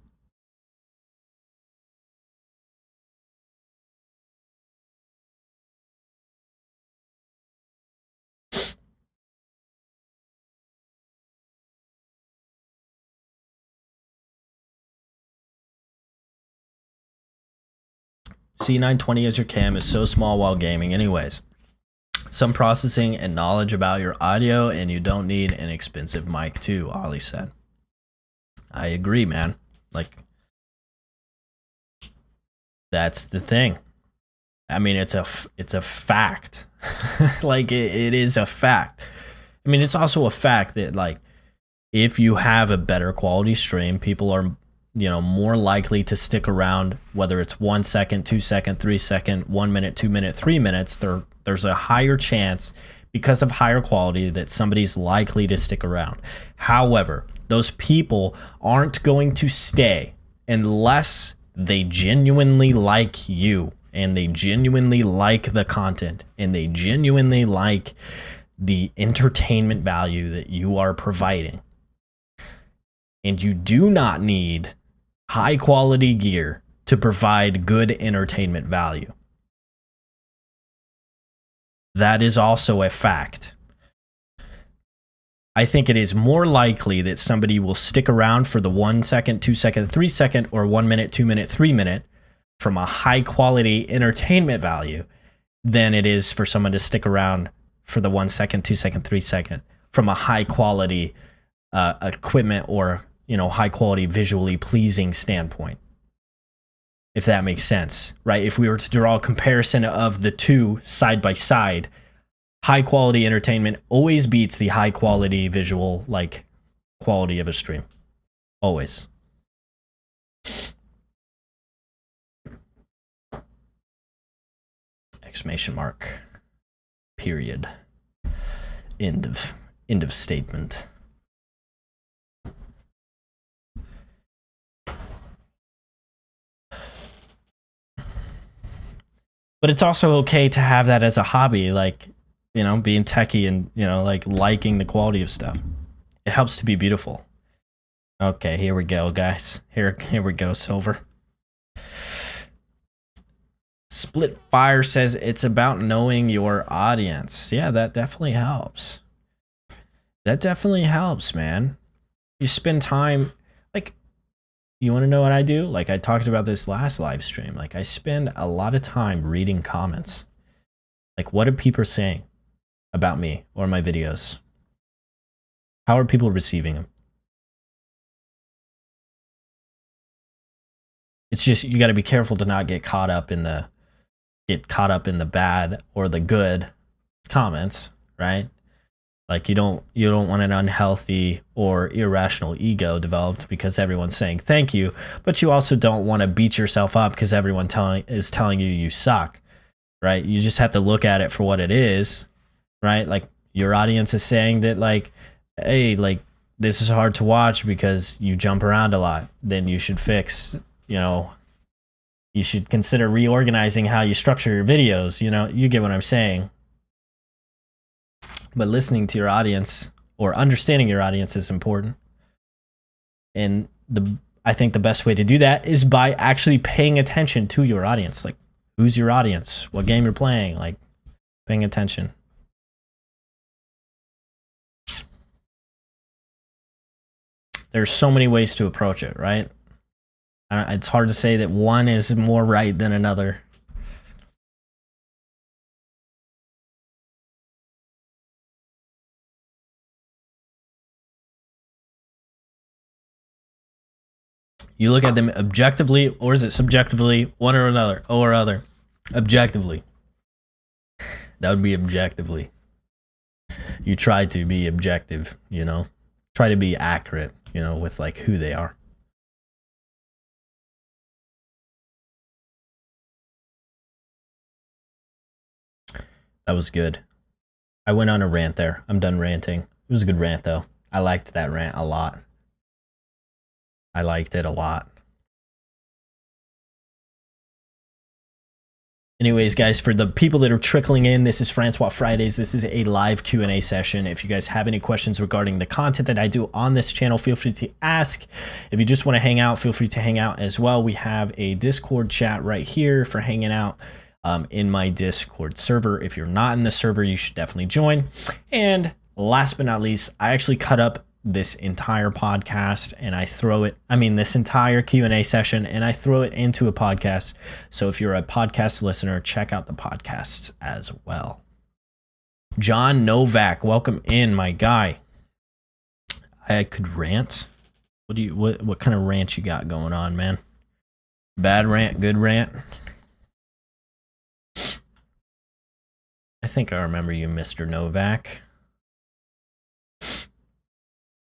C920 as your cam is so small while gaming anyways. some processing and knowledge about your audio, and you don't need an expensive mic too, Ollie said. I agree, man. Like, that's the thing. I mean, it's a fact. Like, it is a fact. I mean, it's also a fact that, like, if you have a better quality stream, people are, more likely to stick around, whether it's 1 second, 2 second, 3 second, 1 minute, 2 minute, 3 minutes. There's a higher chance, because of higher quality, that somebody's likely to stick around. However, those people aren't going to stay unless they genuinely like you, and they genuinely like the content, and they genuinely like the entertainment value that you are providing. And you do not need high quality gear to provide good entertainment value. That is also a fact. I think it is more likely that somebody will stick around for the 1 second, 2 second, 3 second, or 1 minute, 2 minute, 3 minute from a high quality entertainment value than it is for someone to stick around for the 1 second, 2 second, 3 second from a high quality equipment or, high quality visually pleasing standpoint. If that makes sense, right? If we were to draw a comparison of the two side by side, high quality entertainment always beats the high quality visual, like, quality of a stream. Always. Exclamation mark. Period. End of statement. But it's also okay to have that as a hobby, like, being techie and, like, liking the quality of stuff. It helps to be beautiful. Okay, here we go, guys. Here we go, Silver. Split Fire says it's about knowing your audience. Yeah, that definitely helps. That definitely helps, man. You spend time, like, you want to know what I do? Like, I talked about this last live stream. Like, I spend a lot of time reading comments. Like, what are people saying about me or my videos? How are people receiving them? It's just, you got to be careful to not get caught up in the bad or the good comments, right? Like, you don't want an unhealthy or irrational ego developed because everyone's saying thank you, but you also don't want to beat yourself up because everyone is telling you suck, right? You just have to look at it for what it is, right? Like, your audience is saying that, like, hey, like, this is hard to watch because you jump around a lot. Then you should fix, you should consider reorganizing how you structure your videos. You get what I'm saying. But listening to your audience or understanding your audience is important. And I think the best way to do that is by actually paying attention to your audience. Like, who's your audience? What game you're playing? Like, paying attention. There's so many ways to approach it, right? It's hard to say that one is more right than another. You look at them objectively, or is it subjectively? One or another, or other. Objectively. That would be objectively. You try to be objective, Try to be accurate, with, like, who they are. That was good. I went on a rant there. I'm done ranting. It was a good rant, though. I liked that rant a lot. I liked it a lot. Anyways, guys, for the people that are trickling in, this is Franswah Fridays. This is a live Q&A session. If you guys have any questions regarding the content that I do on this channel, feel free to ask. If you just want to hang out, feel free to hang out as well. We have a Discord chat right here for hanging out in my Discord server. If you're not in the server, you should definitely join. And last but not least, I actually cut up this entire podcast and this entire Q&A session, and I throw it into a podcast. So if you're a podcast listener, check out the podcast as well. John Novak, welcome in, my guy. I could rant. What kind of rant you got going on, man? Bad rant, good rant? I think I remember you, Mr. Novak.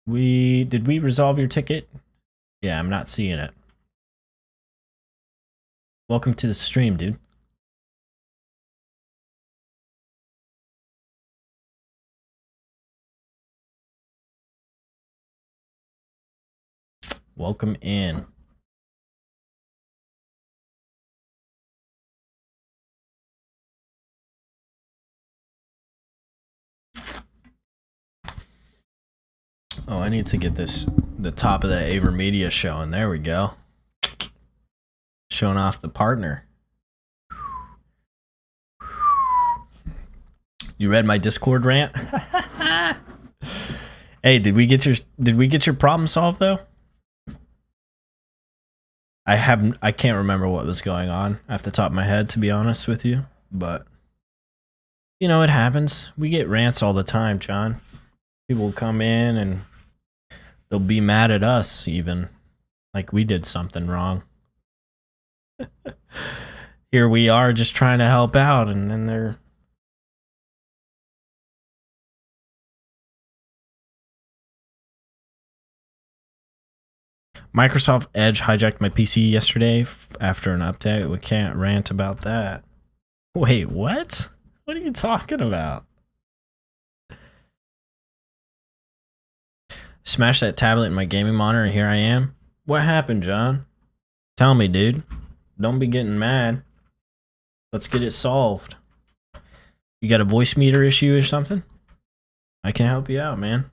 Did we resolve your ticket? Yeah, I'm not seeing it. Welcome to the stream, dude. Welcome in. Oh, I need to get the top of the Aver Media show, and there we go. Showing off the partner. You read my Discord rant? Hey, did we get your problem solved though? I can't remember what was going on off the top of my head, to be honest with you, but you know, it happens. We get rants all the time, John. People will come in and they'll be mad at us even, like we did something wrong. Here we are just trying to help out, and then they're Microsoft Edge hijacked my PC yesterday after an update. We can't rant about that. Wait, what? What are you talking about? Smashed that tablet in my gaming monitor, and here I am. What happened, John? Tell me, dude. Don't be getting mad. Let's get it solved. You got a Voicemeeter issue or something? I can help you out, man.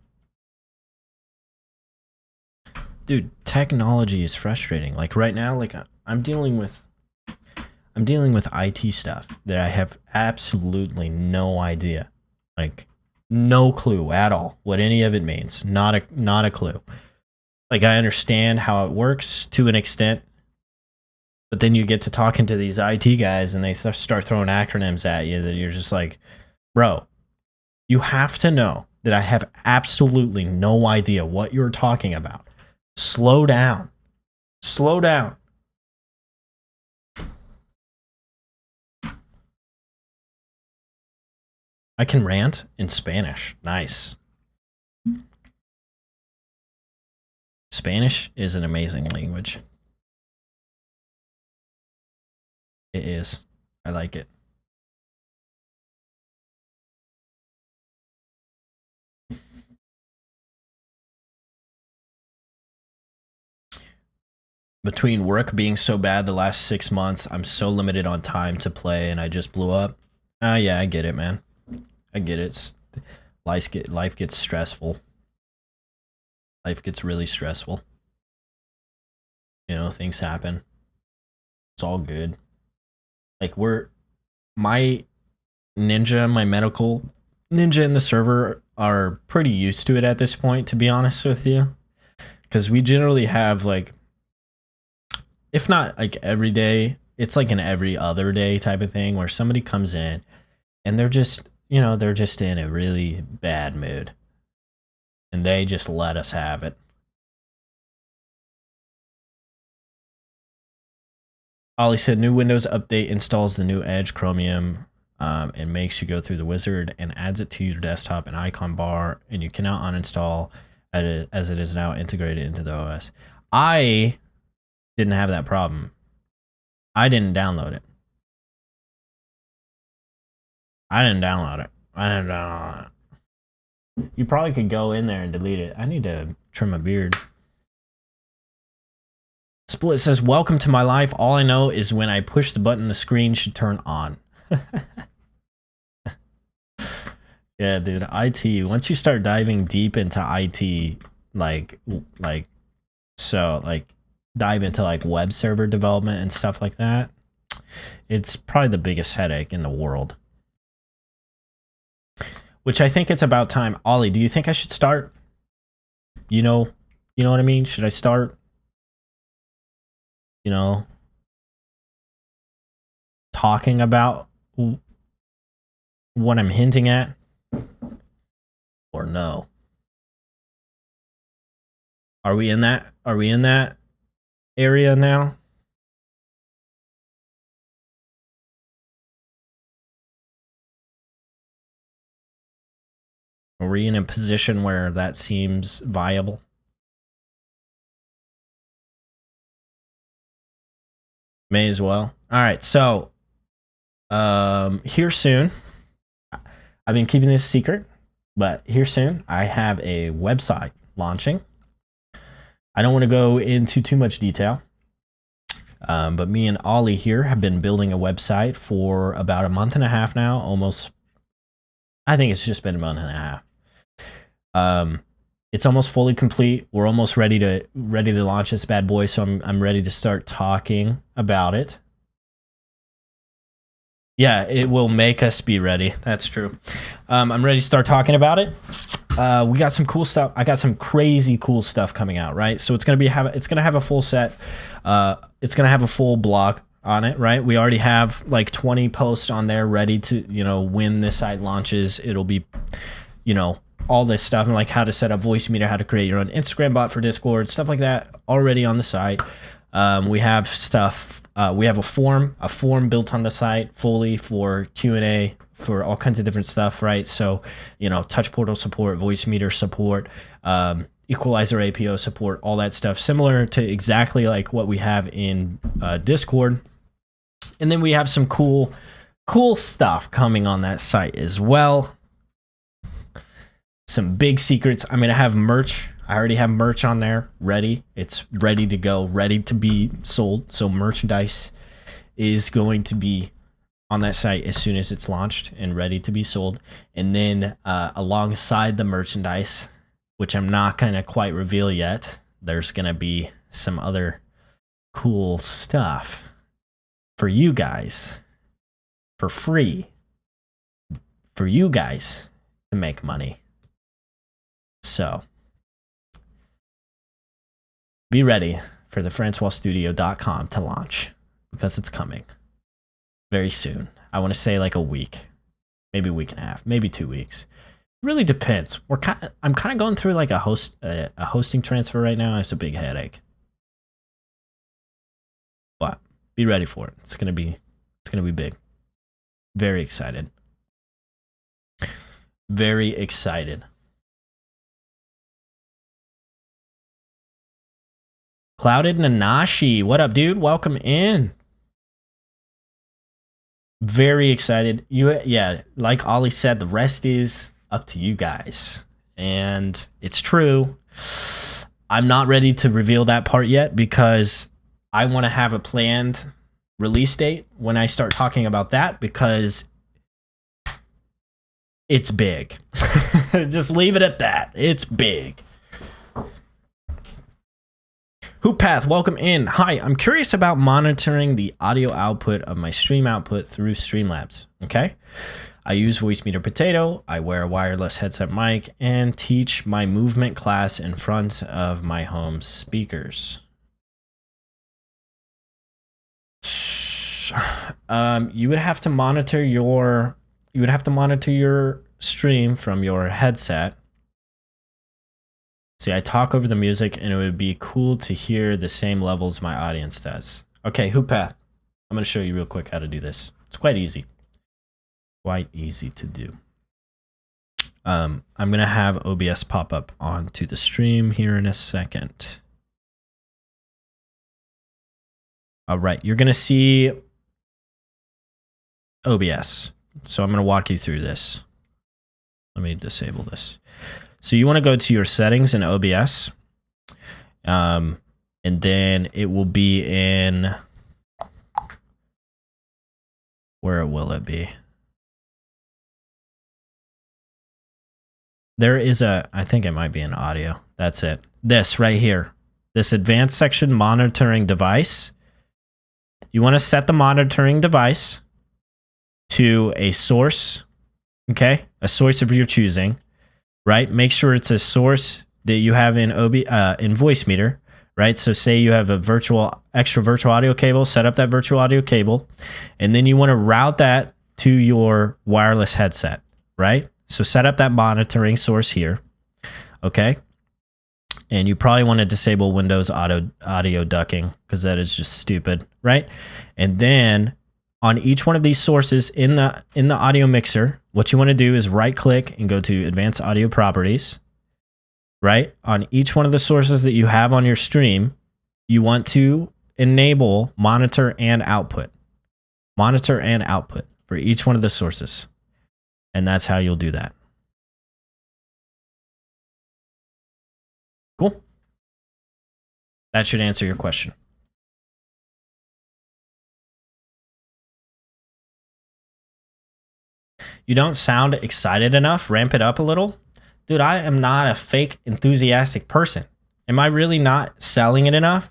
Dude, technology is frustrating. Like right now, like I'm dealing with IT stuff that I have absolutely no idea. Like no clue at all what any of it means. Not a clue. Like I understand how it works to an extent, but then you get to talking to these IT guys and they start throwing acronyms at you that you're just like, bro, you have to know that I have absolutely no idea what you're talking about. Slow down. Slow down. I can rant in Spanish. Nice. Spanish is an amazing language. It is. I like it. Between work being so bad the last 6 months, I'm so limited on time to play, and I just blew up. Yeah, I get it, man. I get it. Life gets stressful. Life gets really stressful. You know, things happen. It's all good. Like my medical ninja in the server are pretty used to it at this point, to be honest with you. Because we generally have like, if not like every day, it's like an every other day type of thing where somebody comes in and they're just, you know, they're just in a really bad mood. And they just let us have it. Ollie said new Windows update installs the new Edge Chromium and makes you go through the wizard and adds it to your desktop and icon bar, and you cannot uninstall as it is now integrated into the OS. I didn't have that problem. I didn't download it. You probably could go in there and delete it. I need to trim my beard. Split says, welcome to my life. All I know is when I push the button, the screen should turn on. Yeah, dude, IT. Once you start diving deep into IT, like dive into like web server development and stuff like that, it's probably the biggest headache in the world. Which I think it's about time. Ollie, do you think I should start? You know what I mean? Should I start? You know, talking about what I'm hinting at? Or no? Are we in that? Are we in that area now? Are we in a position where that seems viable? May as well. All right, so here soon. I've been keeping this secret, but here soon I have a website launching. I don't want to go into too much detail, but me and Ollie here have been building a website for about a month and a half now. Almost, I think it's just been a month and a half. It's almost fully complete. We're almost ready to launch this bad boy. So I'm ready to start talking about it. Yeah, it will make us be ready. That's true. I'm ready to start talking about it. We got some cool stuff. I got some crazy cool stuff coming out, right? So it's gonna have a full set. It's gonna have a full blog on it, right? We already have like 20 posts on there ready to, when this site launches. It'll be, all this stuff, and like how to set up Voicemeeter, how to create your own Instagram bot for Discord, stuff like that already on the site. We have stuff. We have a form built on the site fully for Q&A, for all kinds of different stuff, right? So, touch portal support, Voicemeeter support, equalizer APO support, all that stuff, similar to exactly like what we have in Discord. And then we have some cool stuff coming on that site as well. Some big secrets. I'm going to have merch. I already have merch on there ready. It's ready to go, ready to be sold. So merchandise is going to be on that site as soon as it's launched and ready to be sold. And then alongside the merchandise, which I'm not going to quite reveal yet, there's going to be some other cool stuff for you guys for free, for you guys to make money. So be ready for the FranswahStudio.com to launch, because it's coming very soon. I want to say like a week, maybe a week and a half, maybe 2 weeks. Really depends. I'm kind of going through like a hosting transfer right now. It's a big headache, but be ready for it. It's gonna be big. Very excited. Very excited. Clouded Nanashi, what up, dude? Welcome in. Very excited. Yeah, like Ollie said, the rest is up to you guys. And it's true. I'm not ready to reveal that part yet because I want to have a planned release date when I start talking about that, because it's big. Just leave it at that. It's big. Hooppath, welcome in. Hi, I'm curious about monitoring the audio output of my stream output through Streamlabs. Okay, I use Voicemeeter Potato. I wear a wireless headset mic and teach my movement class in front of my home speakers. You would have to monitor your stream from your headset. See, I talk over the music, and it would be cool to hear the same levels my audience does. Okay, Hooppath, I'm going to show you real quick how to do this. It's quite easy. Quite easy to do. I'm going to have OBS pop up onto the stream here in a second. All right, you're going to see OBS. So I'm going to walk you through this. Let me disable this. So you want to go to your settings in OBS, and then it will be in, where will it be? There is I think it might be in audio. That's it. This right here, this advanced section, monitoring device. You want to set the monitoring device to a source, okay? A source of your choosing. Right? Make sure it's a source that you have in Voicemeeter, right? So say you have a extra virtual audio cable, set up that virtual audio cable, and then you want to route that to your wireless headset, right? So set up that monitoring source here. Okay. And you probably want to disable Windows audio ducking because that is just stupid, right? And then on each one of these sources in the audio mixer, what you want to do is right click and go to Advanced Audio Properties, right? On each one of the sources that you have on your stream, you want to enable monitor and output. Monitor and output for each one of the sources. And that's how you'll do that. Cool. That should answer your question. You don't sound excited enough. Ramp it up a little. Dude, I am not a fake enthusiastic person. Am I really not selling it enough?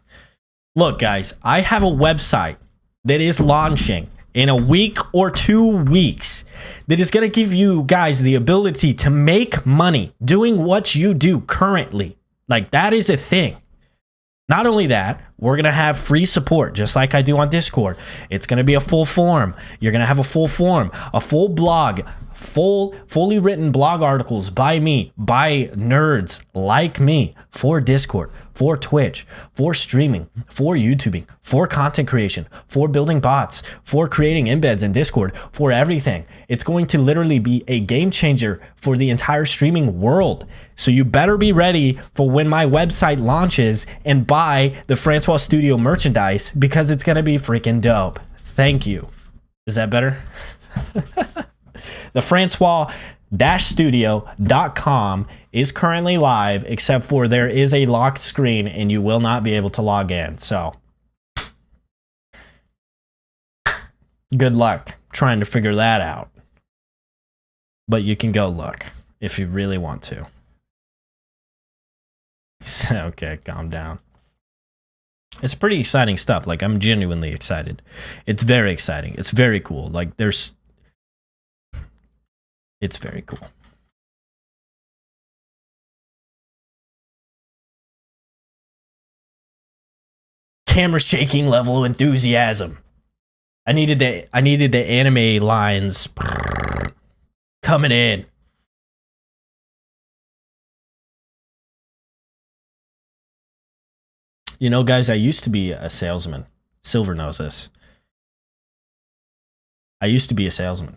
Look, guys, I have a website that is launching in a week or 2 weeks that is going to give you guys the ability to make money doing what you do currently. Like, that is a thing. Not only that, we're going to have free support, just like I do on Discord. It's going to be a full forum. You're going to have a full forum, a full blog, fully written blog articles by me, by nerds like me, for Discord, for Twitch, for streaming, for YouTubing, for content creation, for building bots, for creating embeds in Discord, for everything. It's going to literally be a game changer for the entire streaming world. So you better be ready for when my website launches and buy the Franswah Studio merchandise, because it's going to be freaking dope. Thank you. Is that better? The Franswah-studio.com is currently live, except for there is a locked screen and you will not be able to log in. So good luck trying to figure that out. But you can go look if you really want to. Okay, calm down. It's pretty exciting stuff. Like, I'm genuinely excited. It's very exciting. It's very cool. Like, it's very cool. Camera shaking level of enthusiasm. I needed the anime lines coming in. You know, guys, I used to be a salesman. Silver knows this. I used to be a salesman.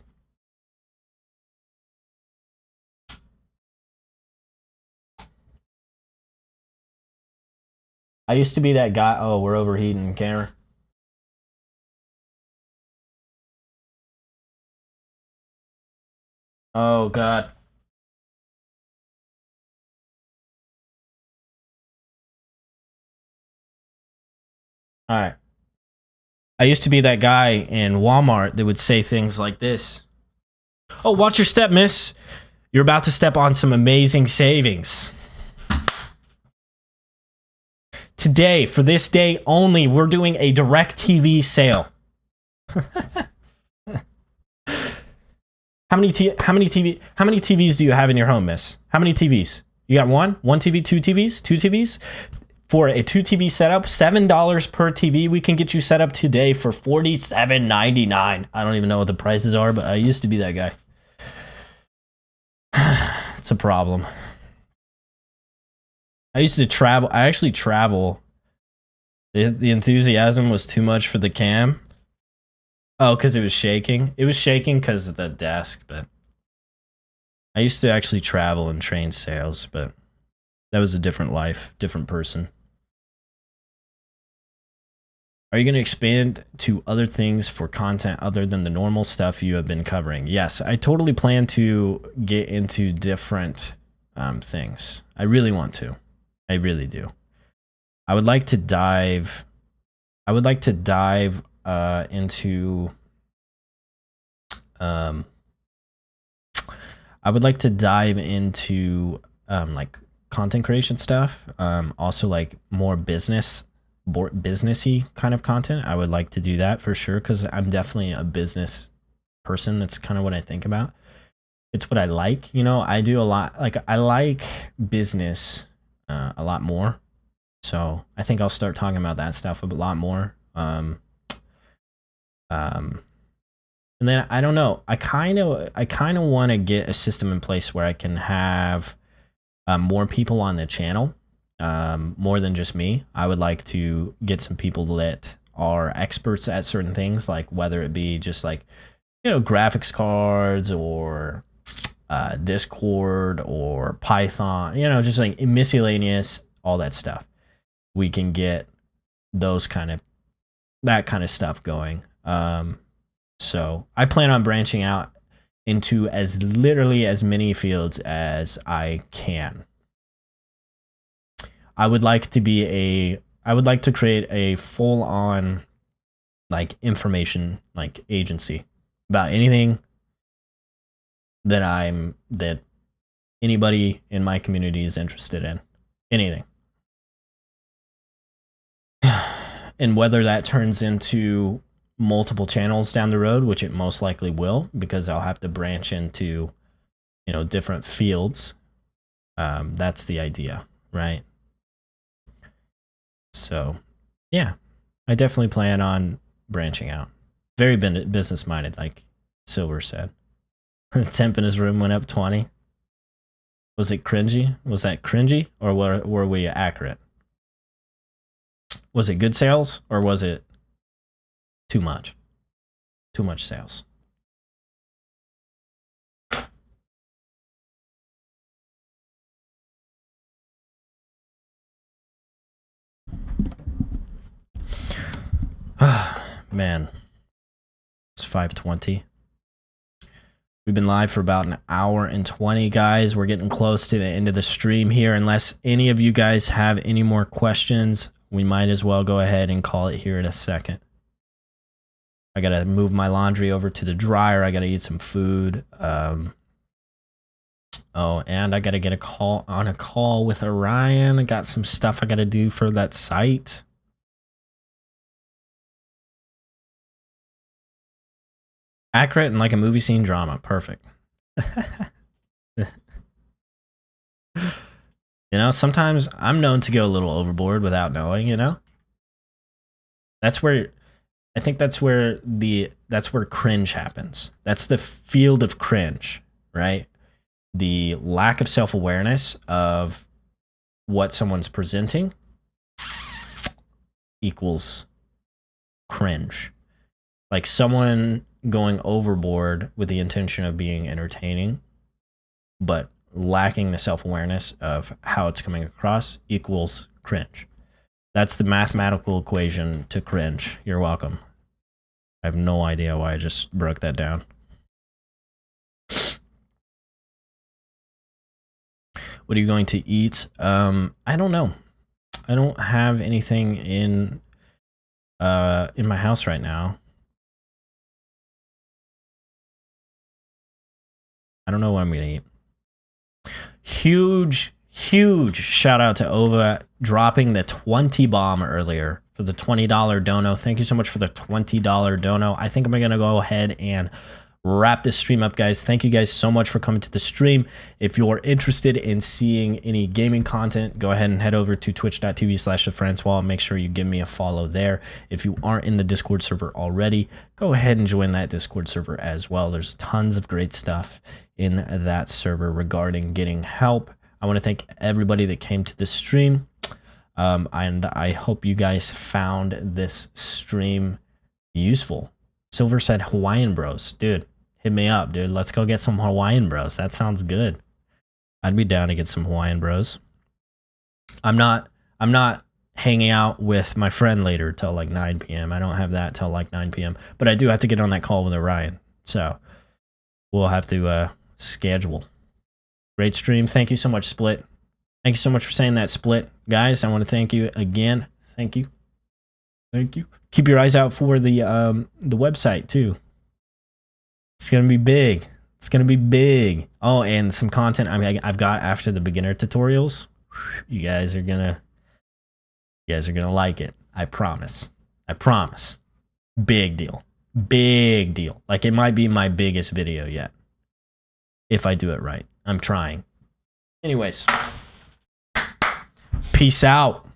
I used to be that guy. Oh, we're overheating, camera. Oh, God. All right. I used to be that guy in Walmart that would say things like this. Oh, watch your step, miss. You're about to step on some amazing savings. Today, for this day only, we're doing a DirecTV sale. How many TVs do you have in your home, miss? How many TVs? You got one? One TV, two TVs? Two TVs? For a 2 TV setup, $7 per TV. We can get you set up today for $47.99. I don't even know what the prices are, but I used to be that guy. It's a problem. I used to travel. I actually travel. The enthusiasm was too much for the cam. Oh, because it was shaking. It was shaking because of the desk, but I used to actually travel and train sales, but that was a different life, different person. Are you going to expand to other things for content other than the normal stuff you have been covering? Yes, I totally plan to get into different things. I really want to. I really do. I would like to dive into like content creation stuff. Also like more businessy kind of content. I would like to do that for sure, because I'm definitely a business person. That's kind of what I think about. It's what I like. You know, I do a lot. Like, I like business a lot more. So I think I'll start talking about that stuff a lot more. And then I don't know. I kind of want to get a system in place where I can have more people on the channel, more than just me. I would like to get some people that are experts at certain things, like whether it be just like, you know, graphics cards or Discord or Python, you know, just like miscellaneous, all that stuff. We can get that kind of stuff going. So I plan on branching out into as literally as many fields as I can. I would like to create a full on like information like agency about anything that anybody in my community is interested in. Anything. And whether that turns into multiple channels down the road, which it most likely will, because I'll have to branch into, you know, different fields. That's the idea, right? So, yeah, I definitely plan on branching out. Very business minded, like Silver said. The temp in his room went up 20. Was it cringy? Was that cringy, or were we accurate? Was it good sales, or was it too much? Too much sales. Man, it's 5:20. We've been live for about an hour and 20, guys. We're getting close to the end of the stream here. Unless any of you guys have any more questions, we might as well go ahead and call it here in a second. I gotta move my laundry over to the dryer. I gotta eat some food. Oh, and I gotta get a call with Orion. I got some stuff I gotta do for that site. Accurate and like a movie scene drama. Perfect. You know, sometimes I'm known to go a little overboard without knowing, you know? That's where cringe happens. That's the field of cringe, right? The lack of self-awareness of what someone's presenting equals cringe. Like someone going overboard with the intention of being entertaining, but lacking the self-awareness of how it's coming across equals cringe. That's the mathematical equation to cringe. You're welcome. I have no idea why I just broke that down. What are you going to eat? I don't know. I don't have anything in my house right now. I don't know what I'm gonna eat. Huge shout out to Ova dropping the 20 bomb earlier for the $20 dono. Thank you so much for the $20 dono. I think I'm gonna go ahead and wrap this stream up, guys. Thank you guys so much for coming to the stream. If you're interested in seeing any gaming content, go ahead and head over to twitch.tv/Franswah. Make sure you give me a follow there. If you aren't in the Discord server already, go ahead and join that Discord server as well. There's tons of great stuff in that server regarding getting help. I want to thank everybody that came to the stream. And I hope you guys found this stream useful. Silver said Hawaiian Bros. Dude, hit me up, dude. Let's go get some Hawaiian Bros. That sounds good. I'd be down to get some Hawaiian Bros. I'm not hanging out with my friend later till like 9 p.m. I don't have that till like 9 p.m. But I do have to get on that call with Orion. So we'll have to schedule. Great stream. Thank you so much, Split. Thank you so much for saying that, Split. Guys, I want to thank you again. Thank you. Thank you. Keep your eyes out for the website too. It's gonna be big. It's gonna be big. Oh, and some content I've got after the beginner tutorials. You guys are gonna like it. I promise. I promise. Big deal. Big deal. Like it might be my biggest video yet. If I do it right. I'm trying. Anyways. Peace out.